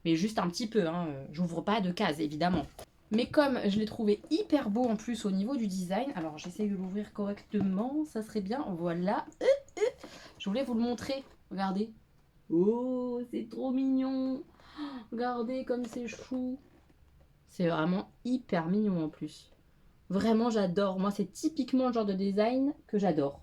Mais juste un petit peu, hein. J'ouvre pas de case, évidemment. Mais comme je l'ai trouvé hyper beau en plus au niveau du design, alors j'essaye de l'ouvrir correctement, ça serait bien. Voilà. Je voulais vous le montrer. Regardez. Oh, c'est trop mignon. Regardez comme c'est chou. C'est vraiment hyper mignon en plus. Vraiment, j'adore. Moi, c'est typiquement le genre de design que j'adore.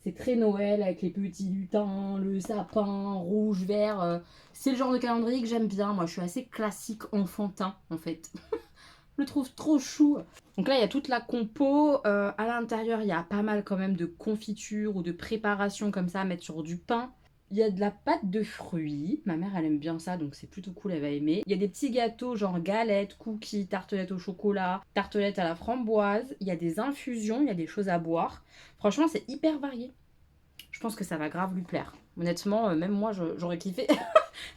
C'est très Noël avec les petits lutins, le sapin, rouge, vert. C'est le genre de calendrier que j'aime bien. Moi, je suis assez classique enfantin, en fait. Je le trouve trop chou. Donc là, il y a toute la compo. À l'intérieur, il y a pas mal quand même de confiture ou de préparation comme ça à mettre sur du pain. Il y a de la pâte de fruits. Ma mère, elle aime bien ça, donc c'est plutôt cool, elle va aimer. Il y a des petits gâteaux genre galettes, cookies, tartelettes au chocolat, tartelettes à la framboise. Il y a des infusions, il y a des choses à boire. Franchement, c'est hyper varié. Je pense que ça va grave lui plaire. Honnêtement, même moi, j'aurais kiffé.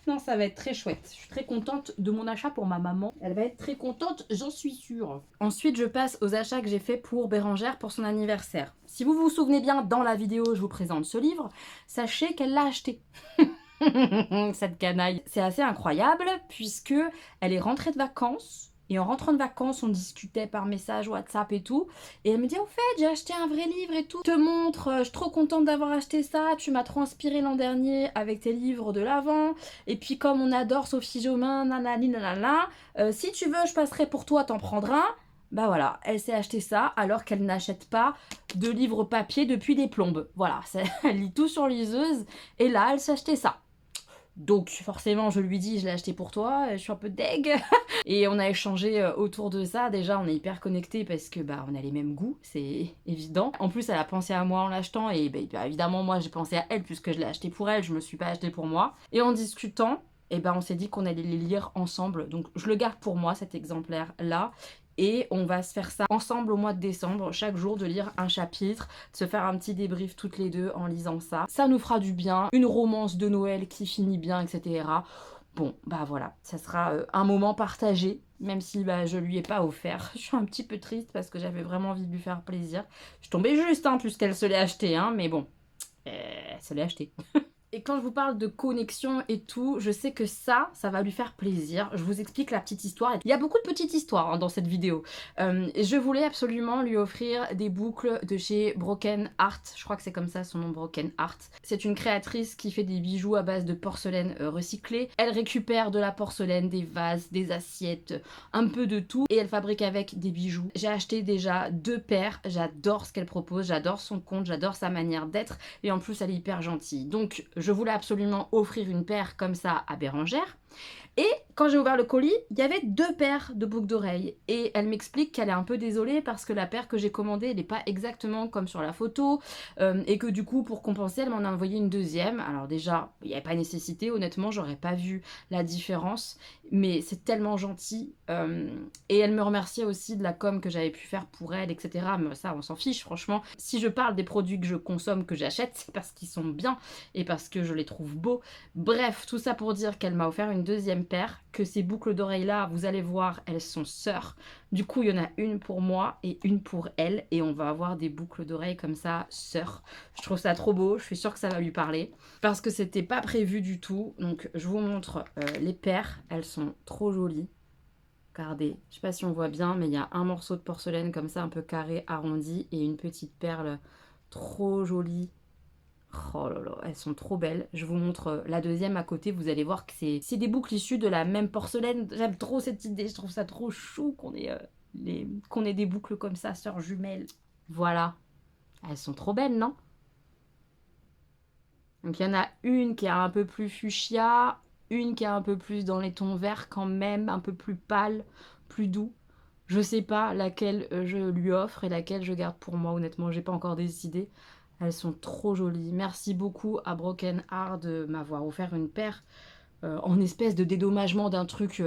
Non, ça va être très chouette. Je suis très contente de mon achat pour ma maman. Elle va être très contente, j'en suis sûre. Ensuite, je passe aux achats que j'ai fait pour Bérangère pour son anniversaire. Si vous vous souvenez bien, dans la vidéo, je vous présente ce livre. Sachez qu'elle l'a acheté. Cette canaille. C'est assez incroyable puisque elle est rentrée de vacances. Et en rentrant de vacances, on discutait par message, WhatsApp et tout. Et elle me dit, au fait, j'ai acheté un vrai livre et tout. Je te montre, je suis trop contente d'avoir acheté ça. Tu m'as trop inspiré l'an dernier avec tes livres de l'Avent. Et puis comme on adore Sophie Jomain, nanani, nanana, si tu veux, je passerai pour toi, t'en prendras un. Bah voilà, elle s'est acheté ça alors qu'elle n'achète pas de livres papier depuis des plombes. Voilà, elle lit tout sur liseuse. Et là, elle s'est acheté ça. Donc forcément je lui dis je l'ai acheté pour toi, je suis un peu deg. Et on a échangé autour de ça. Déjà on est hyper connectés parce que on a les mêmes goûts, c'est évident. En plus elle a pensé à moi en l'achetant et évidemment moi j'ai pensé à elle puisque je l'ai acheté pour elle, je me suis pas acheté pour moi. Et en discutant, on s'est dit qu'on allait les lire ensemble. Donc je le garde pour moi cet exemplaire là. Et on va se faire ça ensemble au mois de décembre, chaque jour de lire un chapitre, de se faire un petit débrief toutes les deux en lisant ça. Ça nous fera du bien, une romance de Noël qui finit bien, etc. Bon, voilà, ça sera un moment partagé, même si je lui ai pas offert. Je suis un petit peu triste parce que j'avais vraiment envie de lui faire plaisir. Je suis tombée juste, puisqu'elle se l'est acheté, mais bon, elle se l'est acheté. Et quand je vous parle de connexion et tout, je sais que ça va lui faire plaisir. Je vous explique la petite histoire. Il y a beaucoup de petites histoires dans cette vidéo. Je voulais absolument lui offrir des boucles de chez Broken Art. Je crois que c'est comme ça son nom, Broken Art. C'est une créatrice qui fait des bijoux à base de porcelaine recyclée. Elle récupère de la porcelaine, des vases, des assiettes, un peu de tout. Et elle fabrique avec des bijoux. J'ai acheté déjà 2 paires. J'adore ce qu'elle propose. J'adore son compte. J'adore sa manière d'être. Et en plus, elle est hyper gentille. Donc, je voulais absolument offrir une paire comme ça à Bérangère. Et quand j'ai ouvert le colis, il y avait 2 paires de boucles d'oreilles. Et elle m'explique qu'elle est un peu désolée parce que la paire que j'ai commandée, elle n'est pas exactement comme sur la photo. Et que du coup, pour compenser, elle m'en a envoyé une deuxième. Alors déjà, il n'y avait pas nécessité, honnêtement, j'aurais pas vu la différence. Mais c'est tellement gentil. Et elle me remerciait aussi de la com que j'avais pu faire pour elle, etc. Mais ça, on s'en fiche, franchement. Si je parle des produits que je consomme, que j'achète, c'est parce qu'ils sont bien et parce que je les trouve beaux. Bref, tout ça pour dire qu'elle m'a offert une deuxième paire, que ces boucles d'oreilles là, vous allez voir, elles sont sœurs. Du coup, il y en a une pour moi et une pour elle, et on va avoir des boucles d'oreilles comme ça, sœurs. Je trouve ça trop beau, je suis sûre que ça va lui parler, parce que c'était pas prévu du tout. Donc je vous montre les paires, elles sont trop jolies. Regardez, je sais pas si on voit bien, mais il y a un morceau de porcelaine comme ça, un peu carré, arrondi, et une petite perle trop jolie. Oh là là, elles sont trop belles. Je vous montre la deuxième à côté. Vous allez voir que c'est des boucles issues de la même porcelaine. J'aime trop cette idée. Je trouve ça trop chou qu'on ait des boucles comme ça, sœurs jumelles. Voilà. Elles sont trop belles, non? Donc il y en a une qui est un peu plus fuchsia, une qui est un peu plus dans les tons verts quand même, un peu plus pâle, plus doux. Je sais pas laquelle je lui offre et laquelle je garde pour moi, honnêtement, j'ai pas encore décidé. Elles sont trop jolies. Merci beaucoup à Broken Heart de m'avoir offert une paire en espèce de dédommagement d'un truc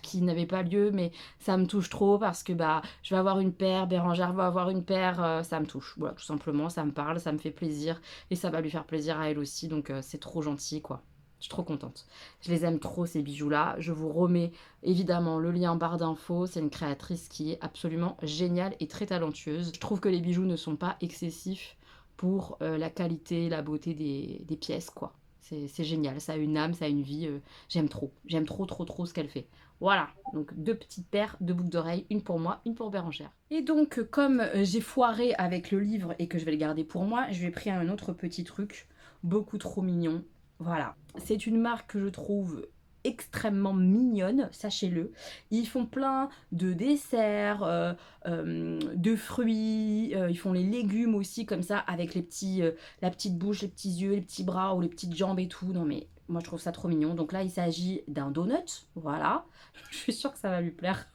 qui n'avait pas lieu, mais ça me touche trop parce que bah je vais avoir une paire, Bérangère va avoir une paire, ça me touche. Voilà, tout simplement, ça me parle, ça me fait plaisir et ça va lui faire plaisir à elle aussi, donc c'est trop gentil quoi. Je suis trop contente. Je les aime trop ces bijoux-là. Je vous remets évidemment le lien en barre d'infos. C'est une créatrice qui est absolument géniale et très talentueuse. Je trouve que les bijoux ne sont pas excessifs pour la qualité, la beauté des pièces, quoi. C'est génial, ça a une âme, ça a une vie. J'aime trop trop ce qu'elle fait. Voilà, donc 2 petites paires de boucles d'oreilles, une pour moi, une pour Bérangère. Et donc, comme j'ai foiré avec le livre et que je vais le garder pour moi, je vais pris un autre petit truc, beaucoup trop mignon. Voilà, c'est une marque que je trouve extrêmement mignonne, sachez-le. Ils font plein de desserts, de fruits, ils font les légumes aussi comme ça avec les petits, la petite bouche, les petits yeux, les petits bras ou les petites jambes et tout. Non mais moi je trouve ça trop mignon. Donc là il s'agit d'un donut, voilà. Je suis sûre que ça va lui plaire.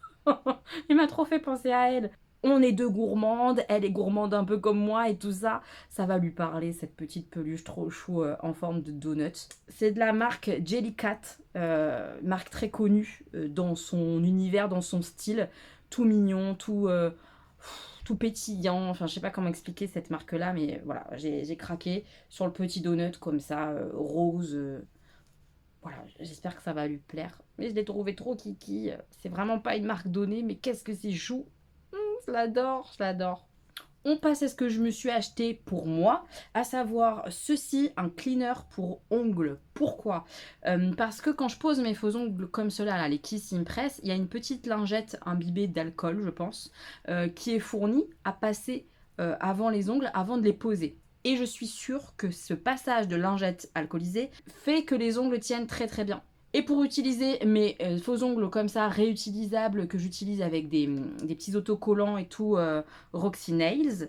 Il m'a trop fait penser à elle. On est deux gourmandes, elle est gourmande un peu comme moi et tout ça. Ça va lui parler, cette petite peluche trop chou en forme de donut. C'est de la marque Jellycat, marque très connue dans son univers, dans son style. Tout mignon, tout pétillant. Enfin, je sais pas comment expliquer cette marque-là, mais voilà, j'ai craqué sur le petit donut comme ça, rose. Voilà, j'espère que ça va lui plaire. Mais je l'ai trouvé trop kiki. C'est vraiment pas une marque donnée, mais qu'est-ce que c'est chou. Je l'adore, je l'adore. On passe à ce que je me suis acheté pour moi, à savoir ceci, un cleaner pour ongles. Pourquoi parce que quand je pose mes faux ongles comme cela, là, les Kiss Impress, il y a une petite lingette imbibée d'alcool, je pense, qui est fournie à passer avant les ongles, avant de les poser. Et je suis sûre que ce passage de lingette alcoolisée fait que les ongles tiennent très très bien. Et pour utiliser mes faux ongles comme ça, réutilisables, que j'utilise avec des petits autocollants et tout, Roxy Nails,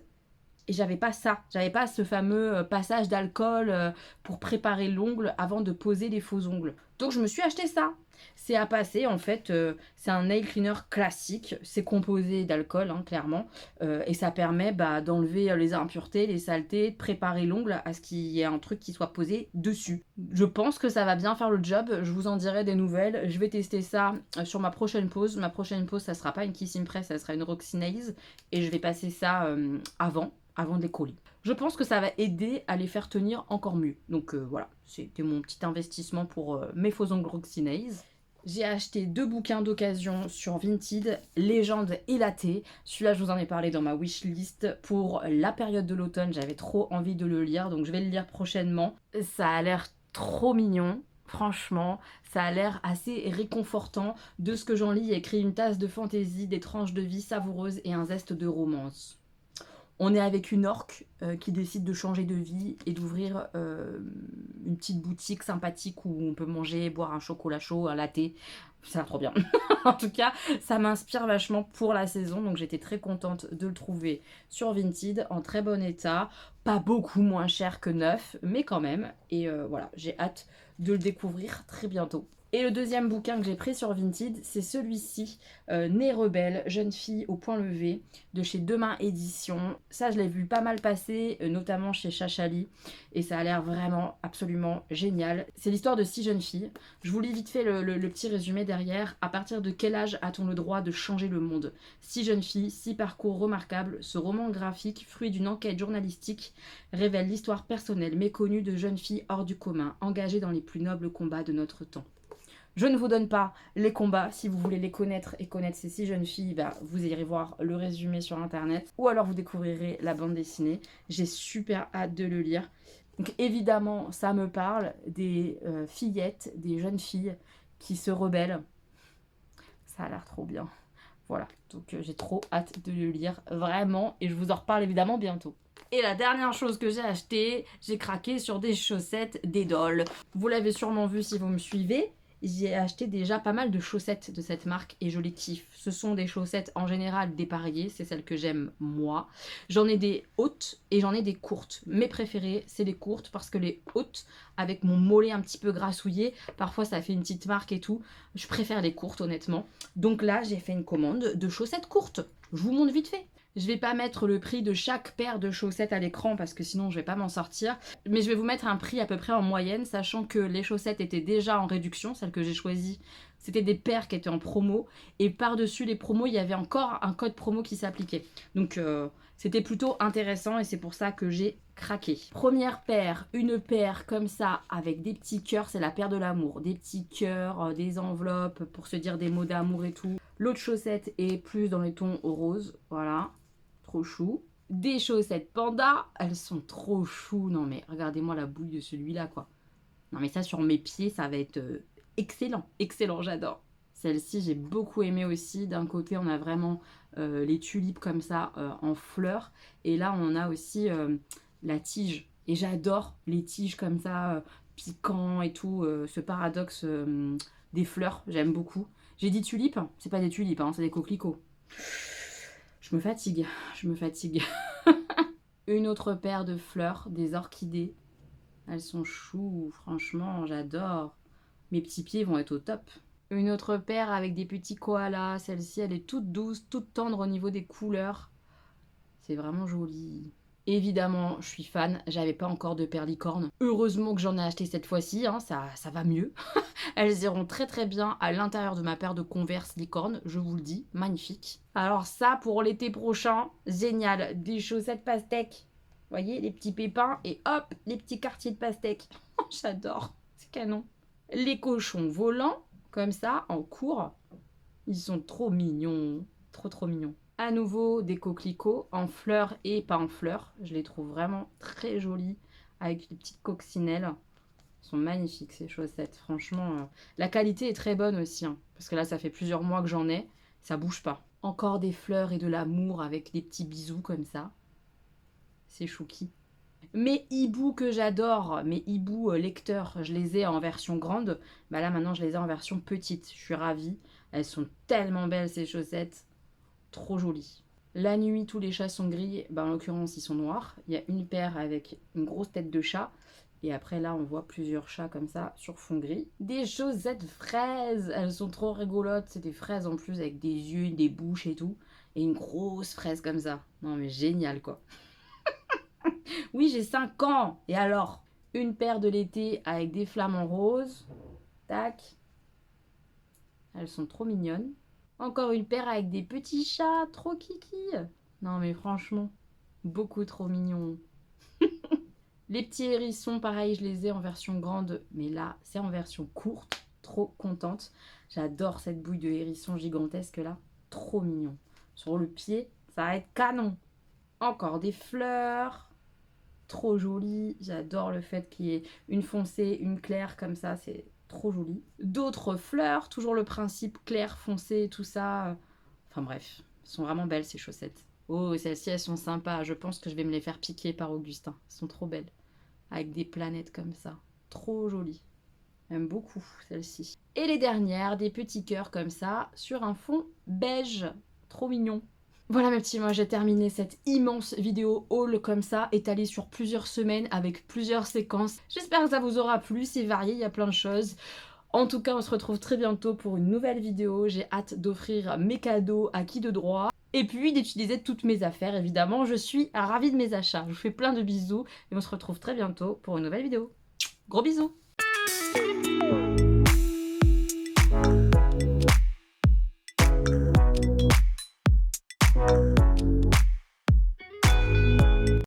et j'avais pas ça. J'avais pas ce fameux passage d'alcool pour préparer l'ongle avant de poser les faux ongles. Donc je me suis acheté ça. C'est à passer en fait, c'est un nail cleaner classique, c'est composé d'alcool hein, clairement, et ça permet d'enlever les impuretés, les saletés, de préparer l'ongle à ce qu'il y ait un truc qui soit posé dessus. Je pense que ça va bien faire le job, je vous en dirai des nouvelles, je vais tester ça sur ma prochaine pause. Ma prochaine pause ça sera pas une Kiss Impress, ça sera une Roxy Nails, et je vais passer ça avant de les coller. Je pense que ça va aider à les faire tenir encore mieux. Donc voilà, c'était mon petit investissement pour mes faux ongles Roxy Nails. J'ai acheté 2 bouquins d'occasion sur Vinted, Légende et Laté. Celui-là, je vous en ai parlé dans ma wishlist pour la période de l'automne. J'avais trop envie de le lire, donc je vais le lire prochainement. Ça a l'air trop mignon. Franchement, ça a l'air assez réconfortant. De ce que j'en lis, il y a écrit une tasse de fantaisie, des tranches de vie savoureuses et un zeste de romance. On est avec une orque qui décide de changer de vie et d'ouvrir une petite boutique sympathique où on peut manger, boire un chocolat chaud, un latte. Ça a l'air trop bien. En tout cas, ça m'inspire vachement pour la saison. Donc j'étais très contente de le trouver sur Vinted en très bon état. Pas beaucoup moins cher que neuf, mais quand même. Et voilà, j'ai hâte de le découvrir très bientôt. Et le deuxième bouquin que j'ai pris sur Vinted, c'est celui-ci, Née rebelle, jeune fille au point levé, de chez Demain Édition. Ça, je l'ai vu pas mal passer, notamment chez Chachali, et ça a l'air vraiment absolument génial. C'est l'histoire de 6 jeunes filles. Je vous lis vite fait le petit résumé derrière. À partir de quel âge a-t-on le droit de changer le monde? 6 jeunes filles, 6 parcours remarquables. Ce roman graphique, fruit d'une enquête journalistique, révèle l'histoire personnelle méconnue de jeunes filles hors du commun, engagées dans les plus nobles combats de notre temps. Je ne vous donne pas les combats. Si vous voulez les connaître et connaître ces 6 jeunes filles, bah, vous irez voir le résumé sur internet. Ou alors vous découvrirez la bande dessinée. J'ai super hâte de le lire. Donc évidemment, ça me parle des fillettes, des jeunes filles qui se rebellent. Ça a l'air trop bien. Voilà, donc j'ai trop hâte de le lire, vraiment. Et je vous en reparle évidemment bientôt. Et la dernière chose que j'ai acheté, j'ai craqué sur des chaussettes d'Edol. Vous l'avez sûrement vu si vous me suivez. J'ai acheté déjà pas mal de chaussettes de cette marque et je les kiffe. Ce sont des chaussettes en général dépareillées, c'est celles que j'aime moi. J'en ai des hautes et j'en ai des courtes. Mes préférées, c'est les courtes parce que les hautes, avec mon mollet un petit peu grassouillé, parfois ça fait une petite marque et tout. Je préfère les courtes honnêtement. Donc là, j'ai fait une commande de chaussettes courtes. Je vous montre vite fait. Je vais pas mettre le prix de chaque paire de chaussettes à l'écran parce que sinon je vais pas m'en sortir. Mais je vais vous mettre un prix à peu près en moyenne, sachant que les chaussettes étaient déjà en réduction. Celles que j'ai choisies, c'était des paires qui étaient en promo. Et par-dessus les promos, il y avait encore un code promo qui s'appliquait. Donc c'était plutôt intéressant et c'est pour ça que j'ai craqué. Première paire, une paire comme ça avec des petits cœurs, c'est la paire de l'amour. Des petits cœurs, des enveloppes pour se dire des mots d'amour et tout. L'autre chaussette est plus dans les tons roses, voilà. Trop chou. Des chaussettes panda, elles sont trop chou. Non mais regardez-moi la bouille de celui-là quoi. Non mais ça sur mes pieds ça va être excellent. Excellent, j'adore. Celle-ci j'ai beaucoup aimé aussi. D'un côté on a vraiment les tulipes comme ça en fleurs. Et là on a aussi la tige. Et j'adore les tiges comme ça, piquants et tout. Ce paradoxe des fleurs, j'aime beaucoup. J'ai dit tulipes, c'est pas des tulipes, hein, c'est des coquelicots. Je me fatigue, je me fatigue. Une autre paire de fleurs, des orchidées. Elles sont choues, franchement, j'adore. Mes petits pieds vont être au top. Une autre paire avec des petits koalas. Celle-ci, elle est toute douce, toute tendre au niveau des couleurs. C'est vraiment joli. Évidemment, je suis fan. J'avais pas encore de paire licorne. Heureusement que j'en ai acheté cette fois-ci, hein, ça va mieux. Elles iront très très bien à l'intérieur de ma paire de Converse licorne, je vous le dis, magnifique. Alors ça, pour l'été prochain, génial. Des chaussettes pastèques. Vous voyez, les petits pépins et hop, les petits quartiers de pastèques. J'adore, c'est canon. Les cochons volants, comme ça, en cours. Ils sont trop mignons, trop trop mignons. À nouveau, des coquelicots en fleurs et pas en fleurs. Je les trouve vraiment très jolis avec des petites coccinelles. Elles sont magnifiques ces chaussettes, franchement. La qualité est très bonne aussi, hein, parce que là, ça fait plusieurs mois que j'en ai. Ça bouge pas. Encore des fleurs et de l'amour avec des petits bisous comme ça. C'est chouki. Mes hiboux que j'adore, mes hiboux lecteurs, je les ai en version grande. Bah là, maintenant, je les ai en version petite. Je suis ravie. Elles sont tellement belles, ces chaussettes. Trop jolies. La nuit, tous les chats sont gris. Bah, en l'occurrence, ils sont noirs. Il y a une paire avec une grosse tête de chat. Et après, là, on voit plusieurs chats comme ça sur fond gris. Des chaussettes fraises. Elles sont trop rigolotes. C'est des fraises en plus avec des yeux, des bouches et tout. Et une grosse fraise comme ça. Non, mais génial, quoi. Oui, j'ai 5 ans. Et alors? Une paire de l'été avec des flamants roses. Tac. Elles sont trop mignonnes. Encore une paire avec des petits chats. Trop kiki. Non, mais franchement, beaucoup trop mignons. Les petits hérissons, pareil, je les ai en version grande. Mais là, c'est en version courte. Trop contente. J'adore cette bouille de hérisson gigantesque là. Trop mignon. Sur le pied, ça va être canon. Encore des fleurs. Trop joli, j'adore le fait qu'il y ait une foncée, une claire comme ça, c'est trop joli. D'autres fleurs, toujours le principe clair, foncé, tout ça. Enfin bref, elles sont vraiment belles ces chaussettes. Oh, celles-ci, elles sont sympas, je pense que je vais me les faire piquer par Augustin. Elles sont trop belles, avec des planètes comme ça. Trop jolies. J'aime beaucoup celles-ci. Et les dernières, des petits cœurs comme ça, sur un fond beige. Trop mignon. Voilà mes petits, moi j'ai terminé cette immense vidéo haul comme ça, étalée sur plusieurs semaines avec plusieurs séquences. J'espère que ça vous aura plu, c'est varié, il y a plein de choses. En tout cas, on se retrouve très bientôt pour une nouvelle vidéo. J'ai hâte d'offrir mes cadeaux à qui de droit. Et puis d'utiliser toutes mes affaires, évidemment. Je suis ravie de mes achats. Je vous fais plein de bisous et on se retrouve très bientôt pour une nouvelle vidéo. Gros bisous!